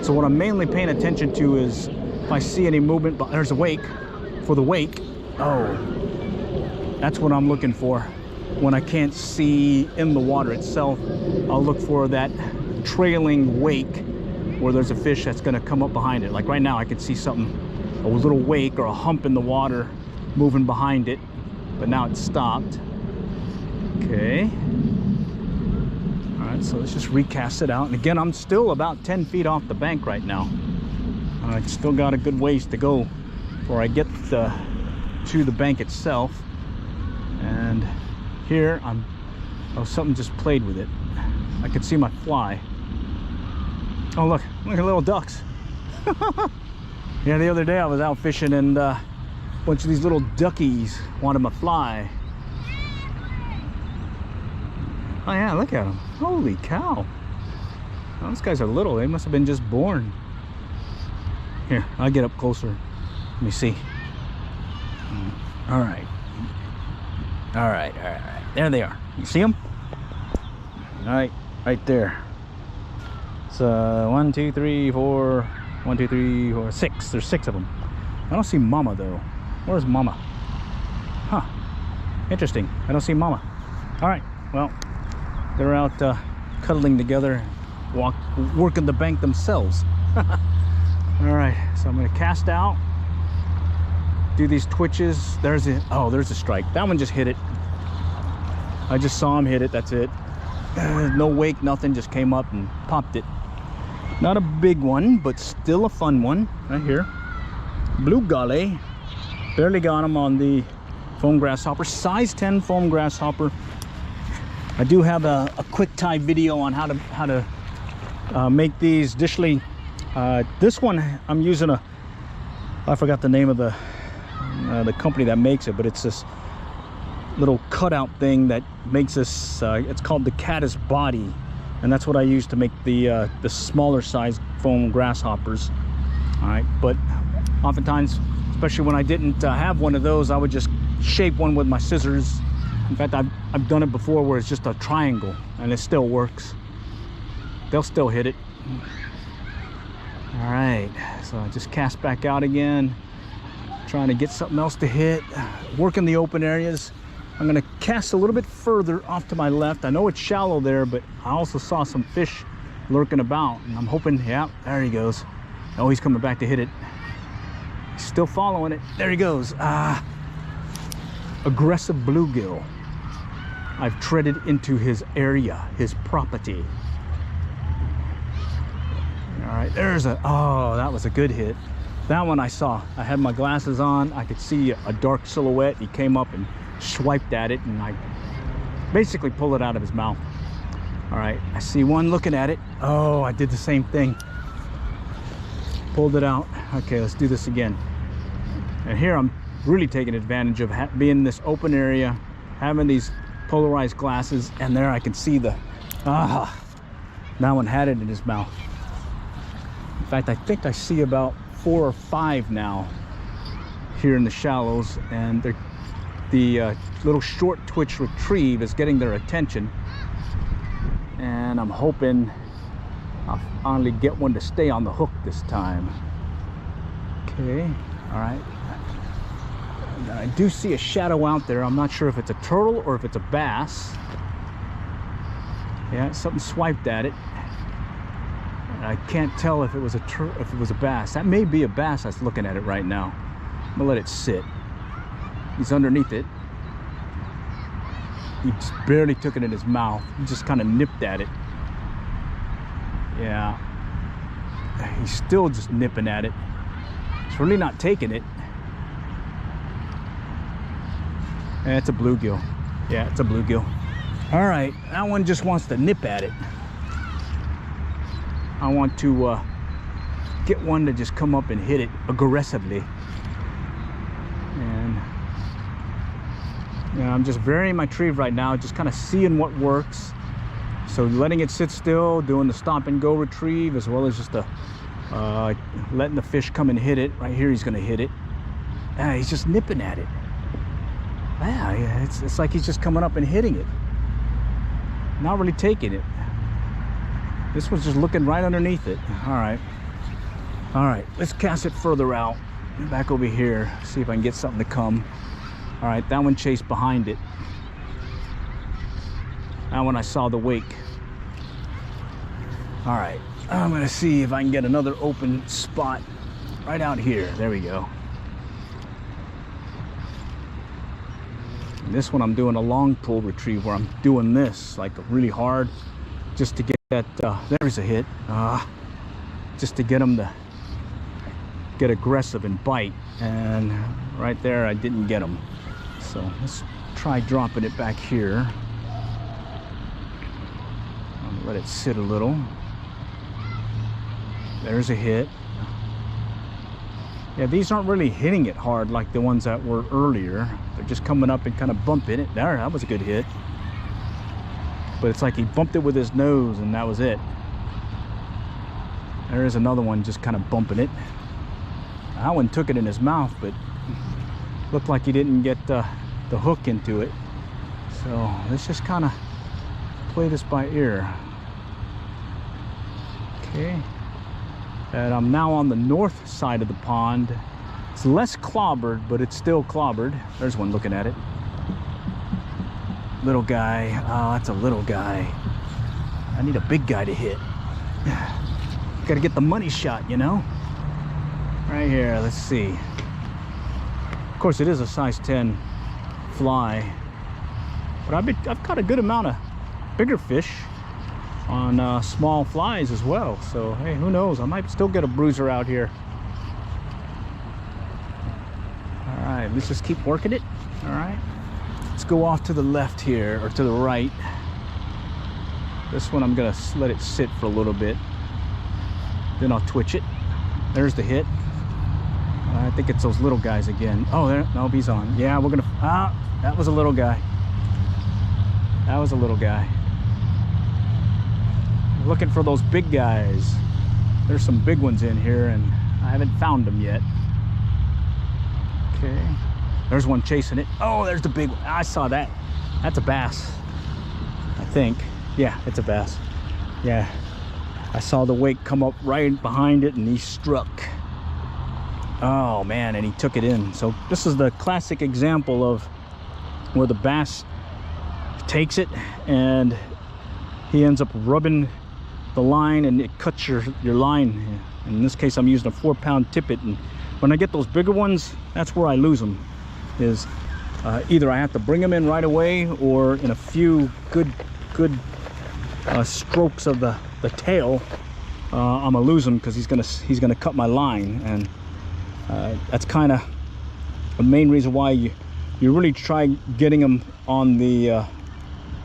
So what I'm mainly paying attention to is if I see any movement, but there's a wake. For the wake, oh, that's what I'm looking for. When I can't see in the water itself, I'll look for that trailing wake where there's a fish that's gonna come up behind it. Like right now I could see something, a little wake or a hump in the water moving behind it, but now it's stopped. Okay. So let's just recast it out. And again, I'm still about 10 feet off the bank right now. I still got a good ways to go before I get to the bank itself. And here something just played with it. I could see my fly. Oh, look at little ducks. Yeah, the other day I was out fishing, and a bunch of these little duckies wanted my fly. Oh yeah, look at them. Holy cow. Oh, those guys are little. They must have been just born. Here, I'll get up closer. Let me see. All right. All right. There they are. You see them? All right, right there. It's 1, 2, 3, 4. 1, 2, 3, 4, 6. There's 6 of them. I don't see Mama though. Where's Mama? Huh. Interesting. I don't see Mama. All right. Well, they're out cuddling together, working the bank themselves. All right. So I'm gonna cast out. Do these twitches. There's a strike. That one just hit it. I just saw him hit it. That's it. No wake, nothing. Just came up and popped it. Not a big one, but still a fun one. Right here. Blue gully. Barely got him on the foam grasshopper. Size 10 foam grasshopper. I do have a quick tie video on how to make these. Additionally, this one I'm using I forgot the name of the company that makes it, but it's this little cutout thing that makes this. It's called the Caddis Body, and that's what I use to make the smaller size foam grasshoppers. All right, but oftentimes, especially when I didn't have one of those, I would just shape one with my scissors. In fact, I've done it before where it's just a triangle and it still works. They'll still hit it. All right, so I just cast back out again, trying to get something else to hit, working the open areas. I'm gonna cast a little bit further off to my left. I know it's shallow there, but I also saw some fish lurking about, and I'm hoping, yeah, there he goes. Oh, he's coming back to hit it. He's still following it. There he goes. Aggressive bluegill. I've treaded into his area, his property. All right, oh, that was a good hit. That one I saw. I had my glasses on. I could see a dark silhouette. He came up and swiped at it, and I basically pulled it out of his mouth. All right, I see one looking at it. Oh, I did the same thing. Pulled it out. Okay, let's do this again. And here I'm really taking advantage of being in this open area, having these polarized glasses, and there I can see that one had it in his mouth. In fact, I think I see about 4 or 5 now here in the shallows, and the little short twitch retrieve is getting their attention, and I'm hoping I'll finally get one to stay on the hook this time. Okay, all right. I do see a shadow out there. I'm not sure if it's a turtle or if it's a bass. Yeah, something swiped at it. I can't tell if it was a bass. That may be a bass that's looking at it right now. I'm gonna let it sit. He's underneath it. He just barely took it in his mouth. He just kind of nipped at it. Yeah. He's still just nipping at it. He's really not taking it. Yeah, it's a bluegill. Yeah, it's a bluegill. All right, that one just wants to nip at it. I want to get one to just come up and hit it aggressively. And I'm just varying my retrieve right now, just kind of seeing what works. So letting it sit still, doing the stop and go retrieve, as well as just letting the fish come and hit it. Right here, he's gonna hit it. He's just nipping at it. Yeah, it's like he's just coming up and hitting it. Not really taking it. This one's just looking right underneath it. All right, let's cast it further out. Back over here, see if I can get something to come. All right, that one chased behind it. That one I saw the wake. All right, I'm gonna see if I can get another open spot right out here. There we go. And this one I'm doing a long pull retrieve where I'm doing this like really hard just to get that, there's a hit. Just to get him to get aggressive and bite. And right there, I didn't get him. So let's try dropping it back here. Let it sit a little. There's a hit. Yeah, these aren't really hitting it hard like the ones that were earlier. They're just coming up and kind of bumping it. There, that was a good hit. But it's like he bumped it with his nose and that was it. There is another one just kind of bumping it. That one took it in his mouth, but looked like he didn't get the hook into it. So let's just kind of play this by ear. Okay. And I'm now on the north side of the pond. It's less clobbered, but it's still clobbered. There's one looking at it. Little guy. Oh, that's a little guy. I need a big guy to hit. Gotta get the money shot, you know? Right here, let's see. Of course, it is a size 10 fly. But I've caught a good amount of bigger fish on small flies as well. So, hey, who knows? I might still get a bruiser out here. All right, let's just keep working it. All right. Let's go off to the left here, or to the right. This one I'm gonna let it sit for a little bit. Then I'll twitch it. There's the hit. I think it's those little guys again. Oh, there, no, he's on. Yeah, we're gonna, that was a little guy. That was a little guy. Looking for those big guys. There's some big ones in here and I haven't found them yet. Okay. There's one chasing it. Oh, there's the big one. I saw that. That's a bass, I think. Yeah, it's a bass. Yeah. I saw the wake come up right behind it and he struck. Oh man, and he took it in. So this is the classic example of where the bass takes it and he ends up rubbing the line and it cuts your line. In this case, I'm using a 4-pound tippet, and when I get those bigger ones, that's where I lose them. Is either I have to bring them in right away, or in a few good strokes of the tail, I'm gonna lose him because he's gonna cut my line, and that's kind of the main reason why you really try getting them on the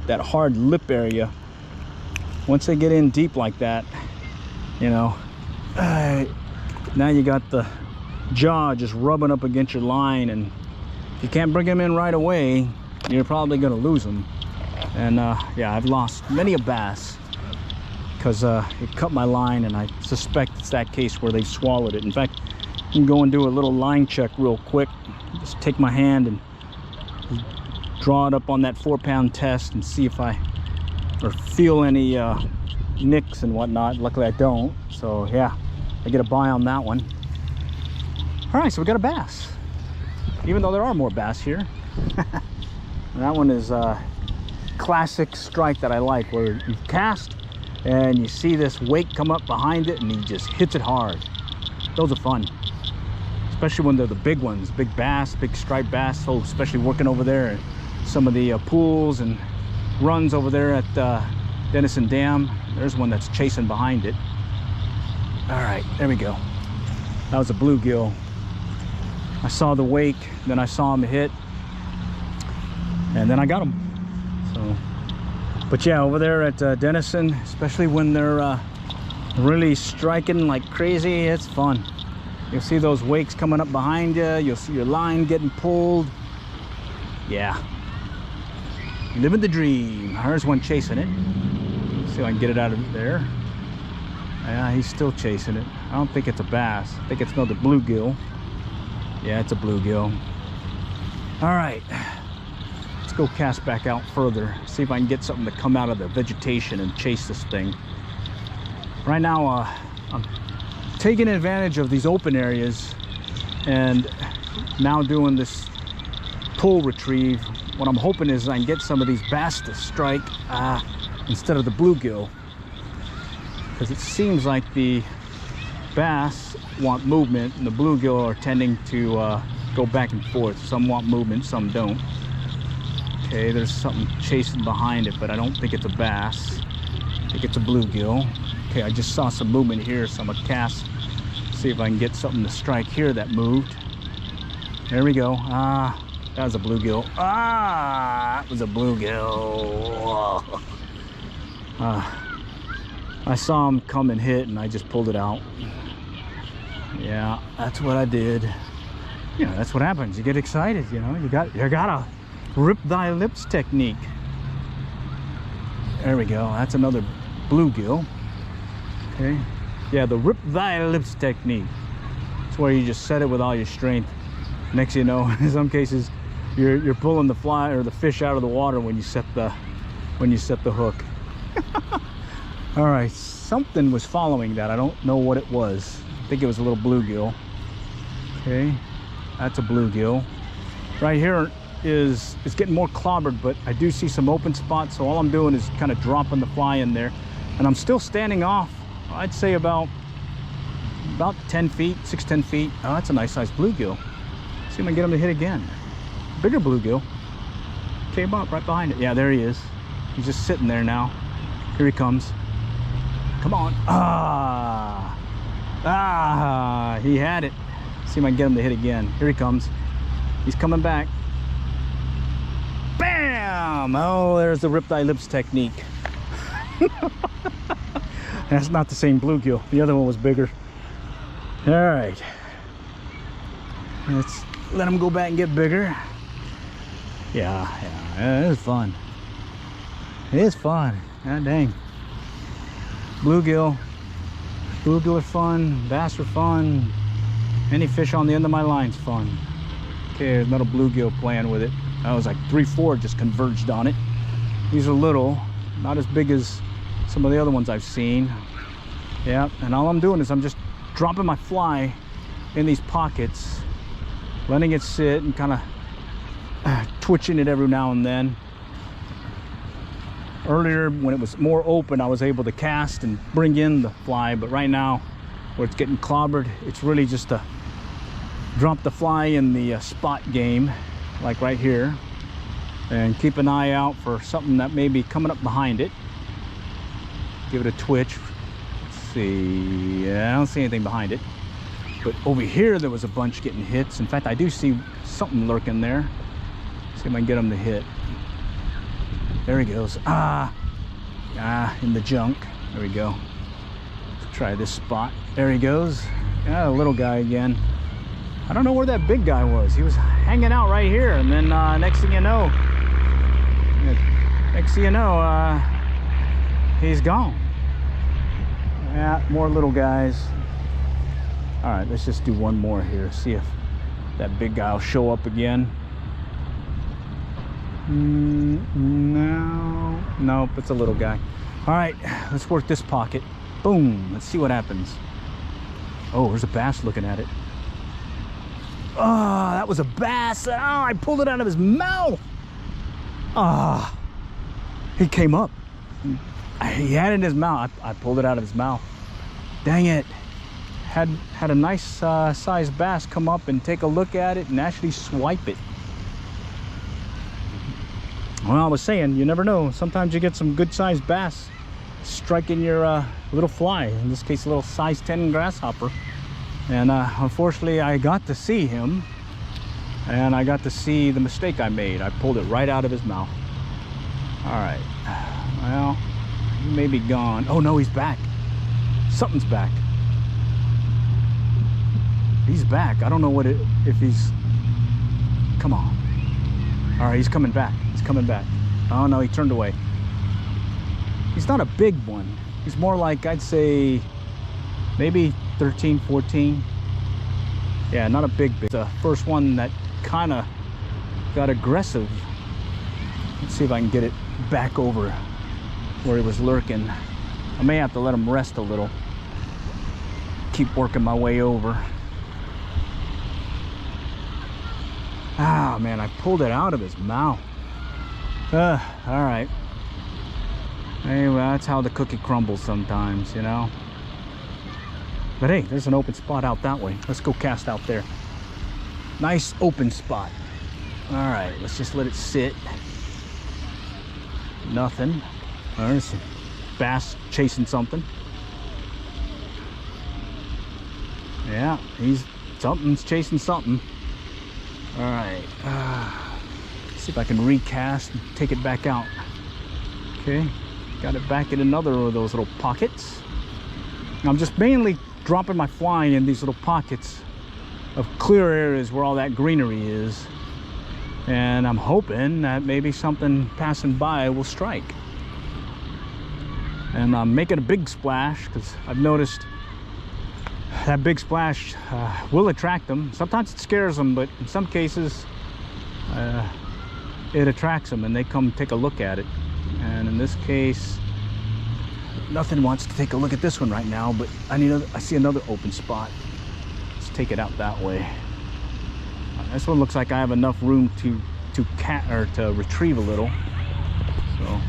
that hard lip area. Once they get in deep like that, you know, now you got the jaw just rubbing up against your line, and if you can't bring them in right away, you're probably gonna lose them. And yeah, I've lost many a bass because it cut my line, and I suspect it's that case where they swallowed it. In fact, you can go and do a little line check real quick. Just take my hand and draw it up on that 4-pound test and see if I feel any nicks and whatnot. Luckily I don't, so yeah, I get a buy on that one. All right, so we got a bass, even though there are more bass here. That one is a classic strike that I like, where you cast and you see this wake come up behind it and he just hits it hard. Those are fun, especially when they're the big ones, big bass, big striped bass. So especially working over there at some of the pools and runs over there at Denison Dam. There's one that's chasing behind it. All right, there we go. That was a bluegill. I saw the wake, then I saw him hit, and then I got him. So, but yeah, over there at Denison, especially when they're really striking like crazy, it's fun. You'll see those wakes coming up behind you. You'll see your line getting pulled. Yeah, living the dream. There's one chasing it. See if I can get it out of there. Yeah, he's still chasing it. I don't think it's a bass. I think it's another bluegill. Yeah, it's a bluegill. All right, let's go cast back out further. See if I can get something to come out of the vegetation and chase this thing. Right now, I'm taking advantage of these open areas and now doing this pull retrieve. What I'm hoping is I can get some of these bass to strike instead of the bluegill, because it seems like the bass want movement and the bluegill are tending to go back and forth. Some want movement, some don't. Okay, there's something chasing behind it, but I don't think it's a bass. I think it's a bluegill. Okay, I just saw some movement here, so I'm gonna cast, see if I can get something to strike here that moved. There we go. That was a bluegill. That was a bluegill. I saw him come and hit, and I just pulled it out. Yeah, that's what I did. You know, that's what happens. You get excited, you know. You got a rip thy lips technique. There we go. That's another bluegill. Okay. Yeah, the rip thy lips technique. It's where you just set it with all your strength. Next you know, in some cases, you're pulling the fly or the fish out of the water when you set the hook. All right, something was following that. I don't know what it was. I think it was a little bluegill. Okay, that's a bluegill. Right here is, it's getting more clobbered, but I do see some open spots, so all I'm doing is kind of dropping the fly in there, and I'm still standing off, I'd say about 10 feet, 6-10 feet. Oh, that's a nice sized bluegill. See if I can get him to hit again. Bigger bluegill. Came up right behind it. Yeah, there he is. He's just sitting there now. Here he comes. Come on. He had it. See if I can get him to hit again. Here he comes. He's coming back. Bam! Oh, there's the riptide lips technique. That's not the same bluegill. The other one was bigger. All right. Let's let him go back and get bigger. Yeah, it is fun. It is fun. God dang. Bluegill are fun. Bass are fun. Any fish on the end of my line's fun. Okay, there's another bluegill playing with it. That was like 3-4 just converged on it. These are little, not as big as some of the other ones I've seen. Yeah, and all I'm doing is I'm just dropping my fly in these pockets, letting it sit and kind of twitching it every now and then. Earlier when it was more open, I was able to cast and bring in the fly, but right now where it's getting clobbered, it's really just to drop the fly in the spot game, like right here, and keep an eye out for something that may be coming up behind it. Give it a twitch. Let's see. Yeah, I don't see anything behind it, but over here there was a bunch getting hits. In fact, I do see something lurking there. See if I can get him to hit. There he goes. In the junk. There we go. Let's try this spot. There he goes. A little guy again. I don't know where that big guy was. He was hanging out right here, and then next thing you know, he's gone. Yeah, more little guys. All right, let's just do one more here. See if that big guy will show up again. No, nope, it's a little guy. All right, let's work this pocket. Boom, let's see what happens. Oh, there's a bass looking at it. Oh, that was a bass. Oh, I pulled it out of his mouth. Ah, he came up. He had it in his mouth. I pulled it out of his mouth. Dang it. Had a nice sized bass come up and take a look at it and actually swipe it. Well, I was saying, you never know. Sometimes you get some good sized bass striking your little fly. In this case, a little size 10 grasshopper. And unfortunately, I got to see him, and I got to see the mistake I made. I pulled it right out of his mouth. All right. Well, he may be gone. Oh no, he's back. Something's back. He's back. I don't know what it, if he's. Come on. All right, he's coming back. He's coming back. Oh no, he turned away. He's not a big one. He's more like, I'd say, maybe 13, 14. Yeah, not a big. The first one that kind of got aggressive. Let's see if I can get it back over where he was lurking. I may have to let him rest a little. Keep working my way over. Ah, man, I pulled it out of his mouth. All right. Anyway, that's how the cookie crumbles sometimes, you know. But hey, there's an open spot out that way. Let's go cast out there. Nice open spot. All right, let's just let it sit. Nothing. There's a bass chasing something. Yeah, something's chasing something. All right. See if I can recast and take it back out. Okay, got it back in another of those little pockets. I'm just mainly dropping my fly in these little pockets of clear areas where all that greenery is, and I'm hoping that maybe something passing by will strike. And I'm making a big splash because I've noticed that big splash will attract them. Sometimes it scares them, but in some cases it attracts them and they come take a look at it. And in this case, nothing wants to take a look at this one right now, but I see another open spot. Let's take it out that way. This one looks like I have enough room to retrieve a little. So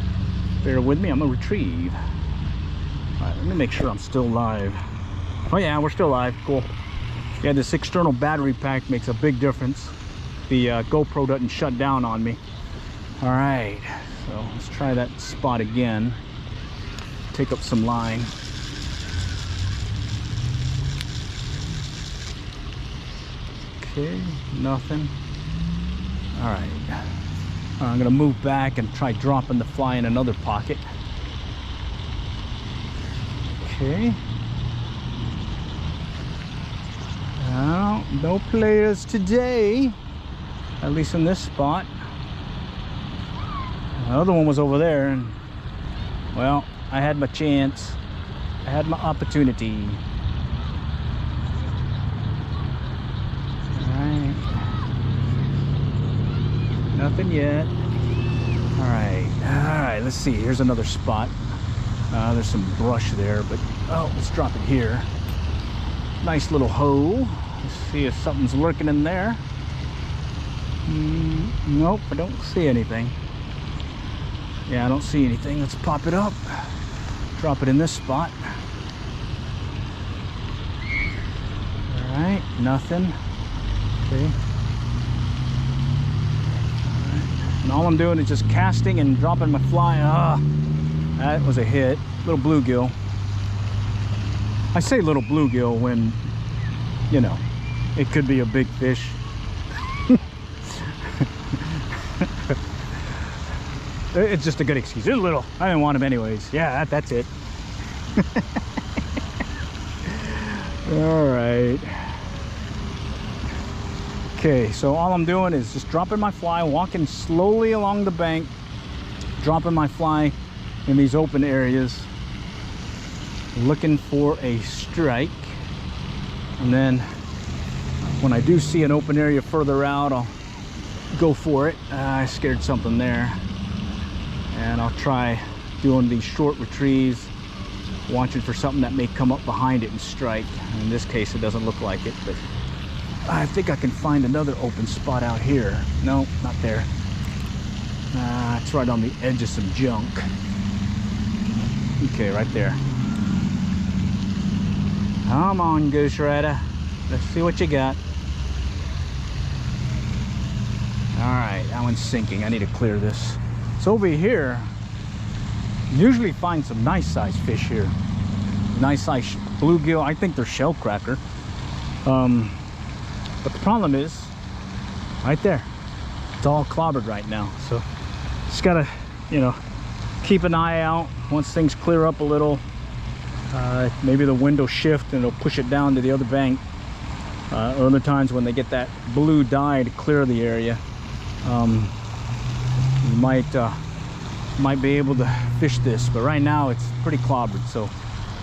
bear with me, I'm gonna retrieve. All right, let me make sure I'm still live. Oh yeah, we're still live, cool. Yeah, this external battery pack makes a big difference. The GoPro doesn't shut down on me. All right, so let's try that spot again. Take up some line. Okay, nothing. All right, I'm gonna move back and try dropping the fly in another pocket. Okay. Well, no players today, at least in this spot. The other one was over there, and well, I had my chance. I had my opportunity. Alright. Nothing yet. Alright, let's see. Here's another spot. There's some brush there, but oh, let's drop it here. Nice little hole. Let's see if something's lurking in there. Nope, I don't see anything. Yeah, I don't see anything. Let's pop it up. Drop it in this spot. Alright, nothing. Okay. Alright. And all I'm doing is just casting and dropping my fly. Ah, that was a hit. Little bluegill. I say little bluegill when, you know, it could be a big fish. It's just a good excuse. It's little. I didn't want him anyways. Yeah, that's it. All right. Okay, so all I'm doing is just dropping my fly, walking slowly along the bank, dropping my fly in these open areas, looking for a strike. And then when I do see an open area further out, I'll go for it. I scared something there. And I'll try doing these short retrieves, watching for something that may come up behind it and strike. In this case, it doesn't look like it, but I think I can find another open spot out here. No, not there. It's right on the edge of some junk. Okay, right there. Come on, Goose Rider. Let's see what you got. All right, that one's sinking. I need to clear this. So over here, usually find some nice sized fish here. Nice sized bluegill. I think they're shell cracker. But the problem is, right there, it's all clobbered right now. So just gotta, you know, keep an eye out. Once things clear up a little, maybe the wind will shift and it'll push it down to the other bank. Other times when they get that blue dye to clear the area, you might be able to fish this, but right now it's pretty clobbered. So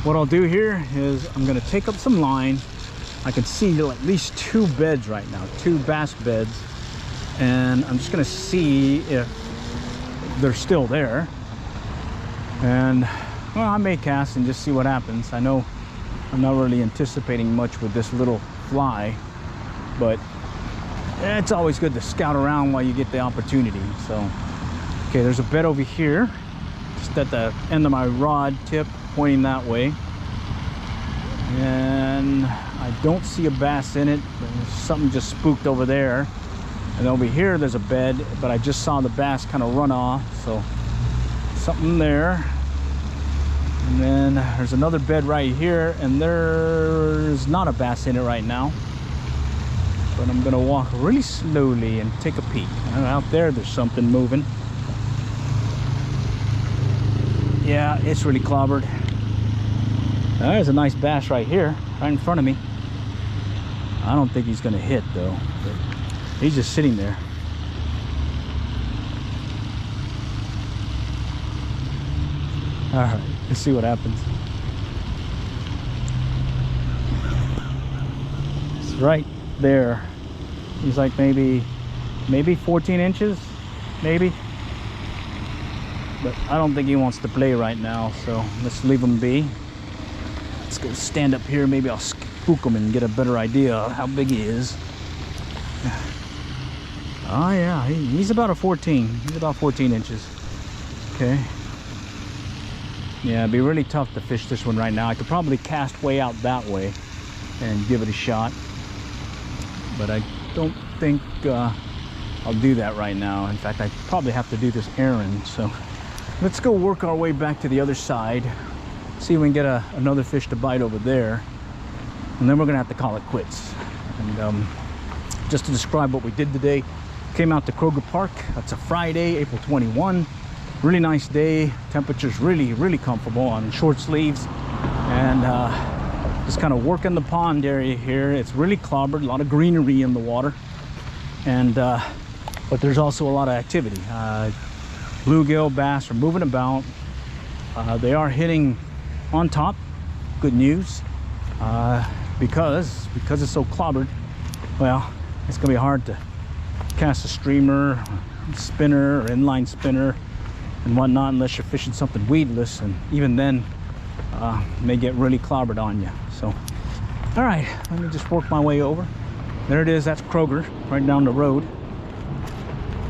what I'll do here is I'm going to take up some line. I can see at least 2 beds right now, 2 bass beds, and I'm just going to see if they're still there. And well, I may cast and just see what happens. I know I'm not really anticipating much with this little fly, but it's always good to scout around while you get the opportunity. So okay, there's a bed over here, just at the end of my rod tip, pointing that way. And I don't see a bass in it. There's something just spooked over there. And over here, there's a bed, but I just saw the bass kind of run off. So something there. And then there's another bed right here, and there's not a bass in it right now. But I'm gonna walk really slowly and take a peek. And out there's something moving. Yeah, it's really clobbered. There's a nice bass right here, right in front of me. I don't think he's gonna hit though, but he's just sitting there. All right, let's see what happens. It's right there. He's like maybe 14 inches, maybe. but I don't think he wants to play right now, so let's leave him be. Let's go stand up here. Maybe I'll spook him and get a better idea of how big he is. Oh yeah, he's about a 14. He's about 14 inches. Okay. Yeah, it'd be really tough to fish this one right now. I could probably cast way out that way and give it a shot, but I don't think I'll do that right now. In fact, I probably have to do this errand. So let's go work our way back to the other side, see if we can get another fish to bite over there, and then we're gonna have to call it quits. And just to describe what we did today, came out to Kroger Park. That's a Friday, April 21. Really nice day. Temperature's really comfortable on short sleeves, and just kind of working the pond area here. It's really clobbered, a lot of greenery in the water, and but there's also a lot of activity. Bluegill, bass are moving about. They are hitting on top. Good news, because it's so clobbered. Well, it's gonna be hard to cast a streamer, spinner, or inline spinner and whatnot unless you're fishing something weedless, and even then may get really clobbered on you. So all right, let me just work my way over. There it is. That's Kroger right down the road.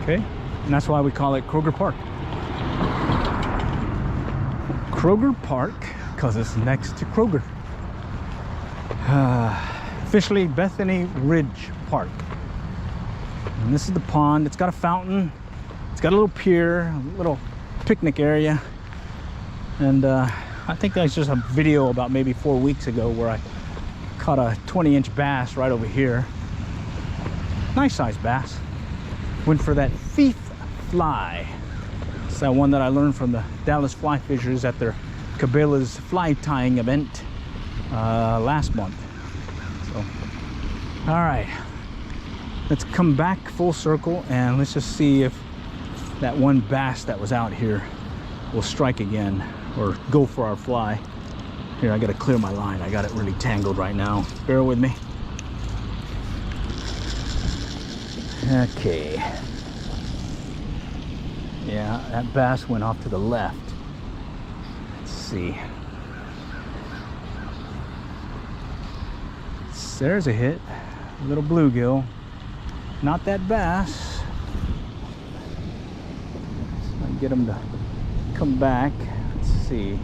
Okay, and that's why we call it Kroger Park. Kroger Park because it's next to Kroger. Officially Bethany Ridge Park. And this is the pond. It's got a fountain. It's got a little pier, a little picnic area. And I think that's just a video about maybe 4 weeks ago where I caught a 20-inch bass right over here. Nice sized bass. Went for that thief fly. It's that one that I learned from the Dallas Fly Fishers at their Cabela's fly tying event last month. So, all right, let's come back full circle and let's just see if that one bass that was out here will strike again or go for our fly. Here, I gotta clear my line. I got it really tangled right now. Bear with me. Okay. Yeah, that bass went off to the left. Let's see. There's a hit. A little bluegill. Not that bass. Get him to come back. Let's see.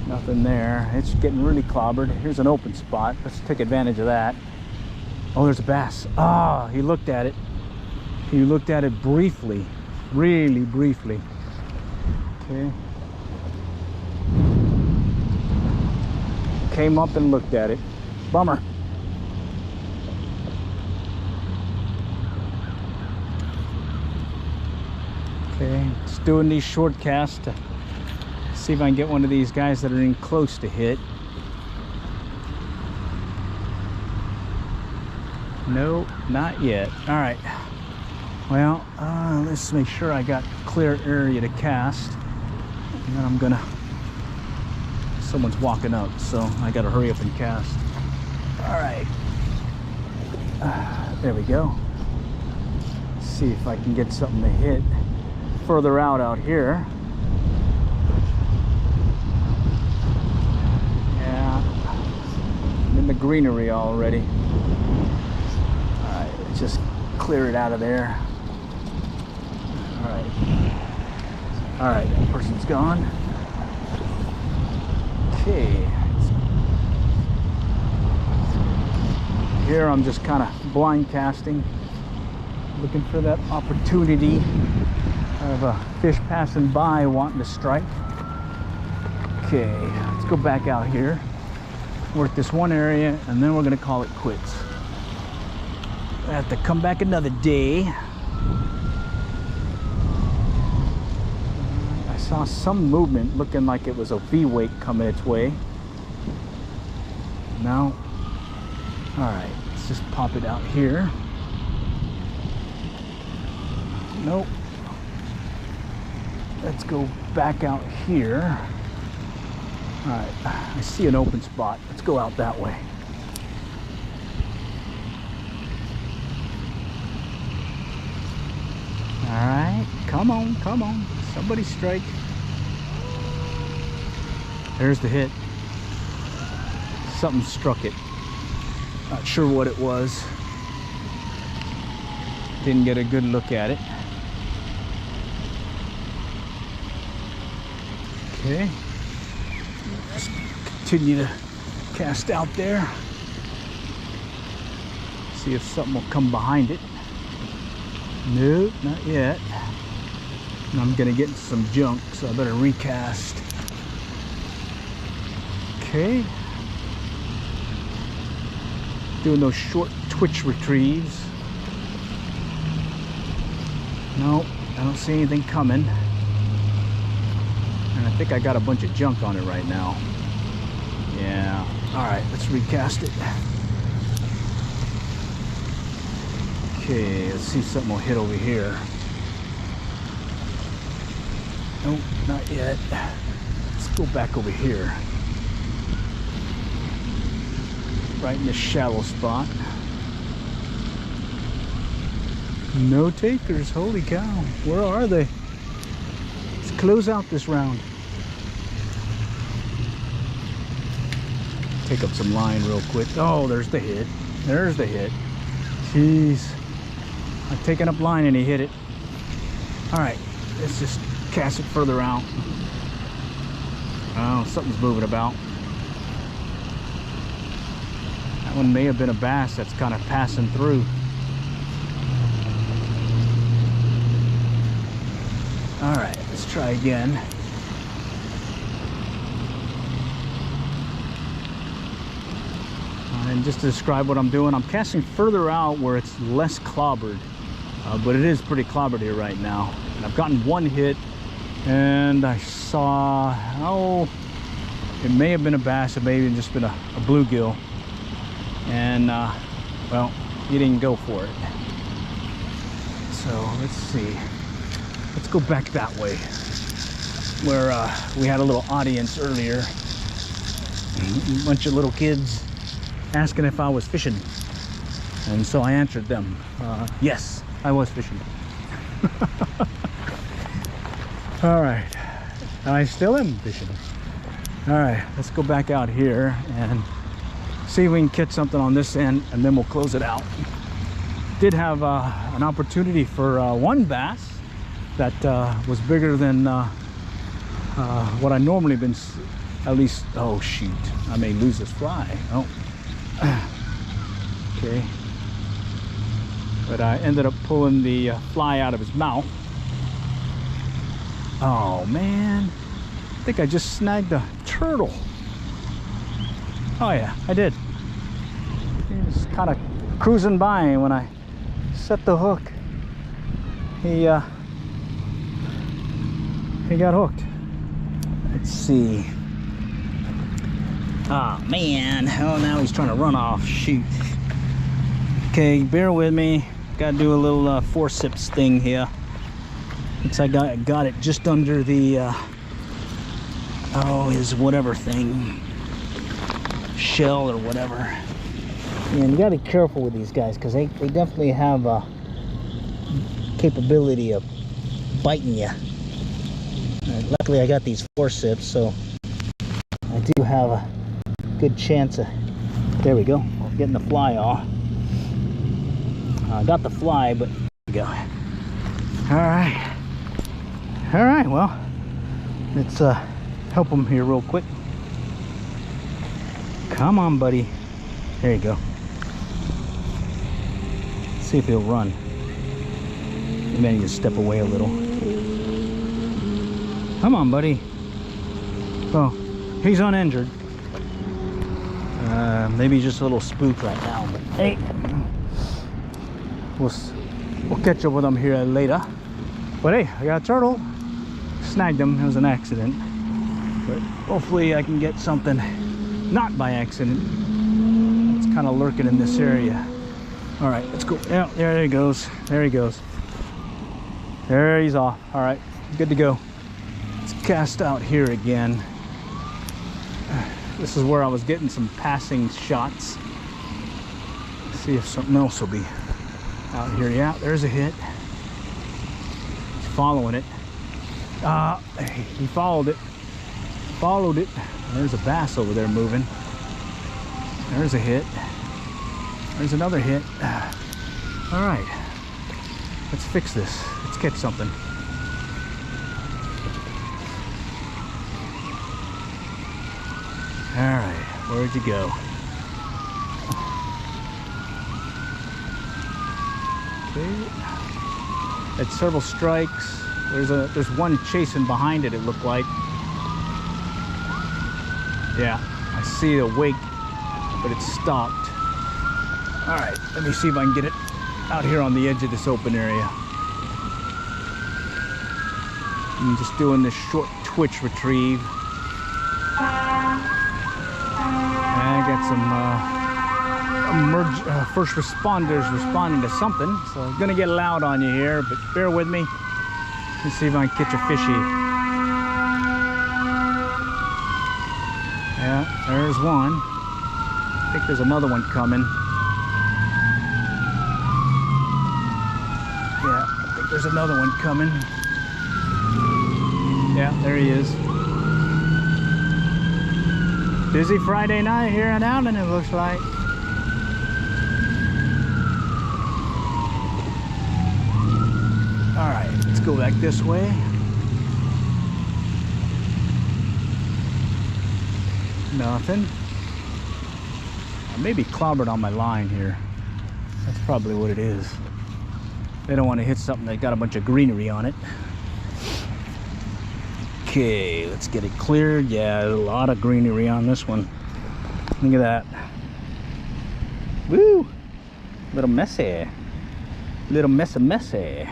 Nothing there. It's getting really clobbered. Here's an open spot. Let's take advantage of that. Oh, there's a bass. Ah, he looked at it. He looked at it briefly. Really briefly. Okay. Came up and looked at it. Bummer. Okay, just doing these short casts to see if I can get one of these guys that are in close to hit. Nope, not yet. All right. Well, let's make sure I got clear area to cast. And then I'm gonna... Someone's walking up, so I gotta hurry up and cast. All right. There we go. Let's see if I can get something to hit further out here. Yeah, I'm in the greenery already. All right, let's just clear it out of there. All right, that person's gone. Okay, here I'm just kind of blind casting, looking for that opportunity. I have a fish passing by wanting to strike. Okay, let's go back out here, work this one area, and then we're gonna call it quits. I have to come back another day. I saw some movement looking like it was a V-wake coming its way. Now, all right, let's just pop it out here. Nope. Let's go back out here. All right, I see an open spot. Let's go out that way. All right, come on, come on. Somebody strike. There's the hit. Something struck it. Not sure what it was. Didn't get a good look at it. Okay. Just continue to cast out there. See if something will come behind it. Nope, not yet. And I'm gonna get some junk, so I better recast. Okay. Doing those short twitch retrieves. Nope, I don't see anything coming. And I think I got a bunch of junk on it right now. Yeah. Alright, let's recast it. Okay, let's see if something will hit over here. Nope, not yet. Let's go back over here. Right in this shallow spot. No takers, holy cow. Where are they? Let's close out this round. Take up some line real quick. Oh, there's the hit. There's the hit. Jeez. I'm taking up line and he hit it. Alright, let's just cast it further out. Oh, something's moving about. That one may have been a bass that's kind of passing through. Alright, let's try again. And just to describe what I'm doing, I'm casting further out where it's less clobbered. But it is pretty clobbered here right now. And I've gotten one hit, and I saw, oh, it may have been a bass, it may have just been a bluegill. And, well, he didn't go for it. So, let's see. Let's go back that way, where we had a little audience earlier. A bunch of little kids asking if I was fishing. And so I answered them, yes, I was fishing. All right, I still am fishing. All right, let's go back out here and see if we can catch something on this end, and then we'll close it out. Did have an opportunity for one bass that was bigger than what I normally been, at least. Oh shoot, I may lose this fly. Oh, okay. But I ended up pulling the fly out of his mouth. Oh man, I think I just snagged a turtle. Oh yeah, I did. He was kind of cruising by when I set the hook. He got hooked. Let's see. Oh man, oh now he's trying to run off. Shoot. Okay, bear with me. Gotta do a little forceps thing here. Looks like I got it just under the oh, his whatever thing, shell or whatever. And you gotta be careful with these guys because they definitely have a capability of biting you. Luckily I got these forceps, so I do have a good chance of, there we go, getting the fly off. I got the fly, but there we go. All right, well, let's help him here real quick. Come on, buddy. There you go. See if he'll run. Maybe I need to step away a little. Come on, buddy. Oh, he's uninjured. Maybe just a little spooked right now, but hey, we'll catch up with him here later. But hey, I got a turtle. Snagged him. It was an accident. But hopefully I can get something not by accident. It's kind of lurking in this area. All right, let's go. Yeah, there he goes. There he goes. There he's off. All right, good to go. Let's cast out here again. This is where I was getting some passing shots. Let's see if something else will be out here. Yeah, there's a hit. He's following it. He followed it. Followed it. There's a bass over there moving. There's a hit. There's another hit. All right. Let's fix this. Let's catch something. All right. Where'd you go? Okay. Had several strikes. There's one chasing behind it, it looked like. Yeah, I see a wake, but it's stopped. All right, let me see if I can get it out here on the edge of this open area. I'm just doing this short twitch retrieve. I got some first responders responding to something, so I'm gonna get loud on you here, but bear with me. Let's see if I can catch a fishy. Yeah, there's one. I think there's another one coming. Yeah, I think there's another one coming. Yeah, there he is. Busy Friday night here in Allen, it looks like. All right, let's go back this way. Nothing. I may be clobbered on my line here. That's probably what it is. They don't want to hit something that got a bunch of greenery on it. Okay, let's get it cleared. Yeah, a lot of greenery on this one. Look at that. Woo! Little messy. Little messy.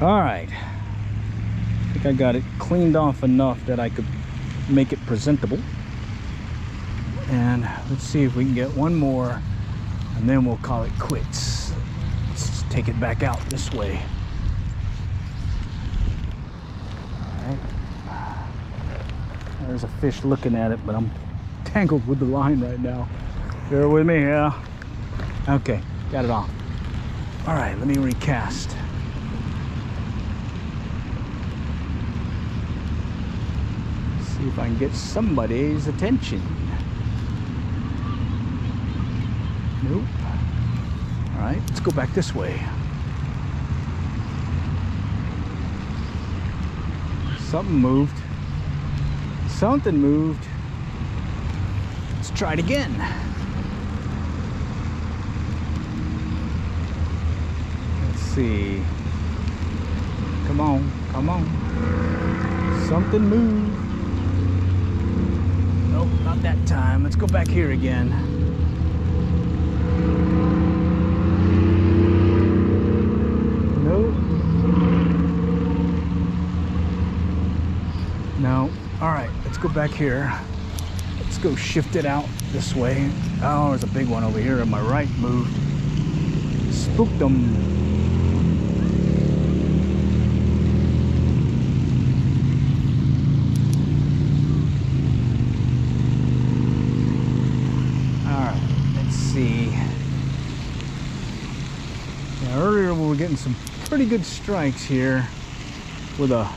All right. I think I got it cleaned off enough that I could make it presentable. And let's see if we can get one more, and then we'll call it quits. Let's just take it back out this way. There's a fish looking at it, but I'm tangled with the line right now. Bear with me, yeah. Okay, got it off. All right, let me recast. See if I can get somebody's attention. Nope. All right, let's go back this way. Something moved. Something moved. Let's try it again. Let's see. Come on, come on. Something moved. Nope, not that time. Let's go back here again. Nope. No. All right, let's go back here. Let's go shift it out this way. Oh, there's a big one over here on my right. Moved. Spooked them. All right, let's see. Now, earlier we were getting some pretty good strikes here with a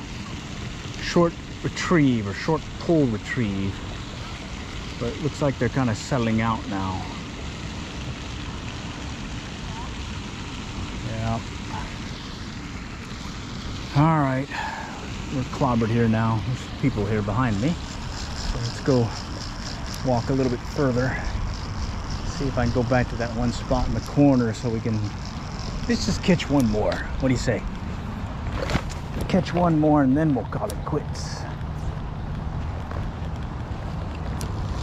short retrieve or short pull retrieve, but it looks like they're kind of settling out now. Yeah. All right, we're clobbered here now. There's people here behind me, so let's go walk a little bit further, see if I can go back to that one spot in the corner so we can let's just catch one more. What do you say? Catch one more and then we'll call it quits.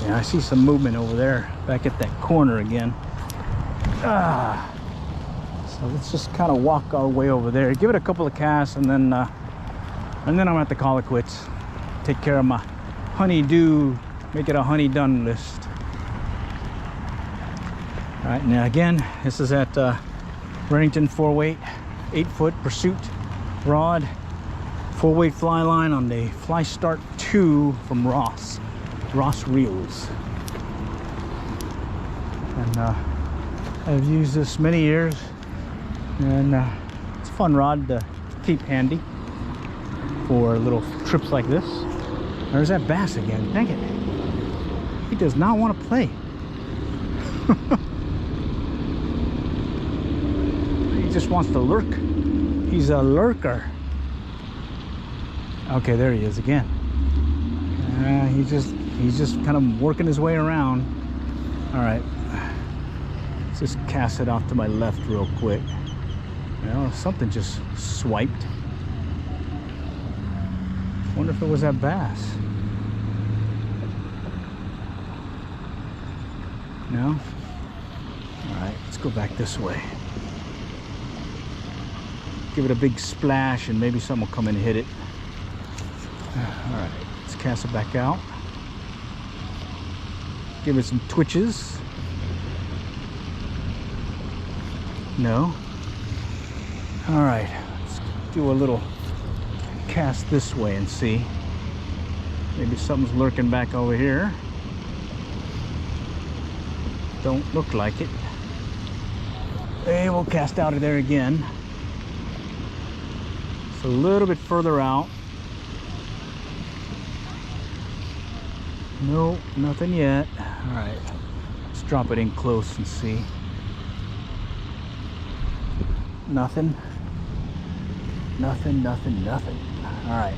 Yeah, I see some movement over there back at that corner again. So let's just kind of walk our way over there, give it a couple of casts, and then I'm gonna have to call it quits. Take care of my honey-do, make it a honey-done list. All right, now again, this is at Remington 4-weight, 8-foot pursuit rod, 4-weight fly line on the Fly Start 2 from Ross Reels. And I've used this many years, and it's a fun rod to keep handy. for little trips like this. There's that bass again. Dang it. He does not want to play. He just wants to lurk. He's a lurker. Okay, there he is again. He's just kind of working his way around. All right, let's just cast it off to my left real quick. You know, something just swiped. Wonder if it was that bass. No? All right, let's go back this way. Give it a big splash and maybe something will come and hit it. All right, let's cast it back out. Give it some twitches. No. All right, let's do a little cast this way and see. Maybe something's lurking back over here. Don't look like it. Hey, we'll cast out of there again. It's a little bit further out. No, nothing yet. All right, let's drop it in close and see. Nothing. Nothing, nothing, nothing. All right,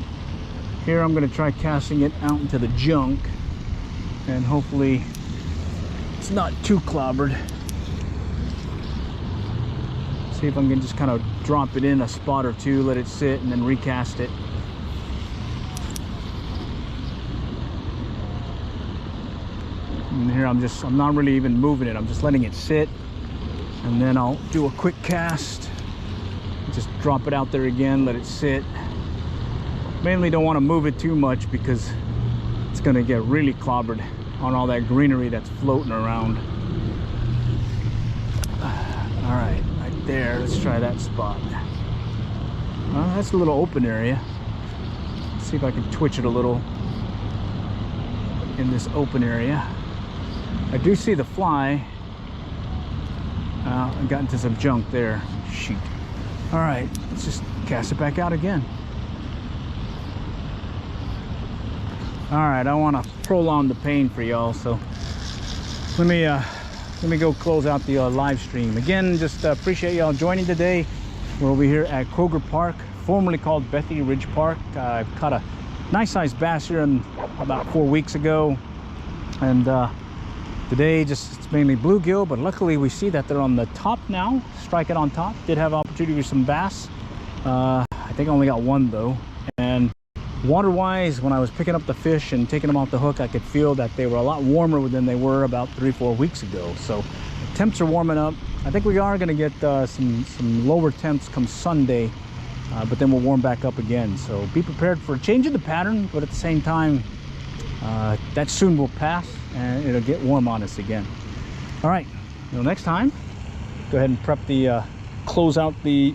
here I'm going to try casting it out into the junk, and hopefully it's not too clobbered. See if I can just kind of drop it in a spot or two, let it sit, and then recast it. And here I'm not really even moving it. I'm just letting it sit, and then I'll do a quick cast. Just drop it out there again, let it sit. Mainly don't want to move it too much because it's going to get really clobbered on all that greenery that's floating around. All right, right there. Let's try that spot. Well, that's a little open area. Let's see if I can twitch it a little in this open area. I do see the fly. I got into some junk there. Shoot. All right, let's just cast it back out again. All right, I want to prolong the pain for y'all, so let me go close out the live stream. Again, just appreciate y'all joining today. We're over here at Kroger Park, formerly called Bethany Ridge Park. I've caught a nice sized bass here about 4 weeks ago, and today it's mainly bluegill, but luckily we see that they're on the top now, striking on top. Did have opportunity for some bass. I think I only got one though. And water wise, when I was picking up the fish and taking them off the hook, I could feel that they were a lot warmer than they were about 3-4 weeks ago. So temps are warming up. I think we are going to get some lower temps come Sunday, but then we'll warm back up again. So be prepared for changing the pattern, but at the same time, that soon will pass and it'll get warm on us again. All right, until next time, go ahead and prep the close out the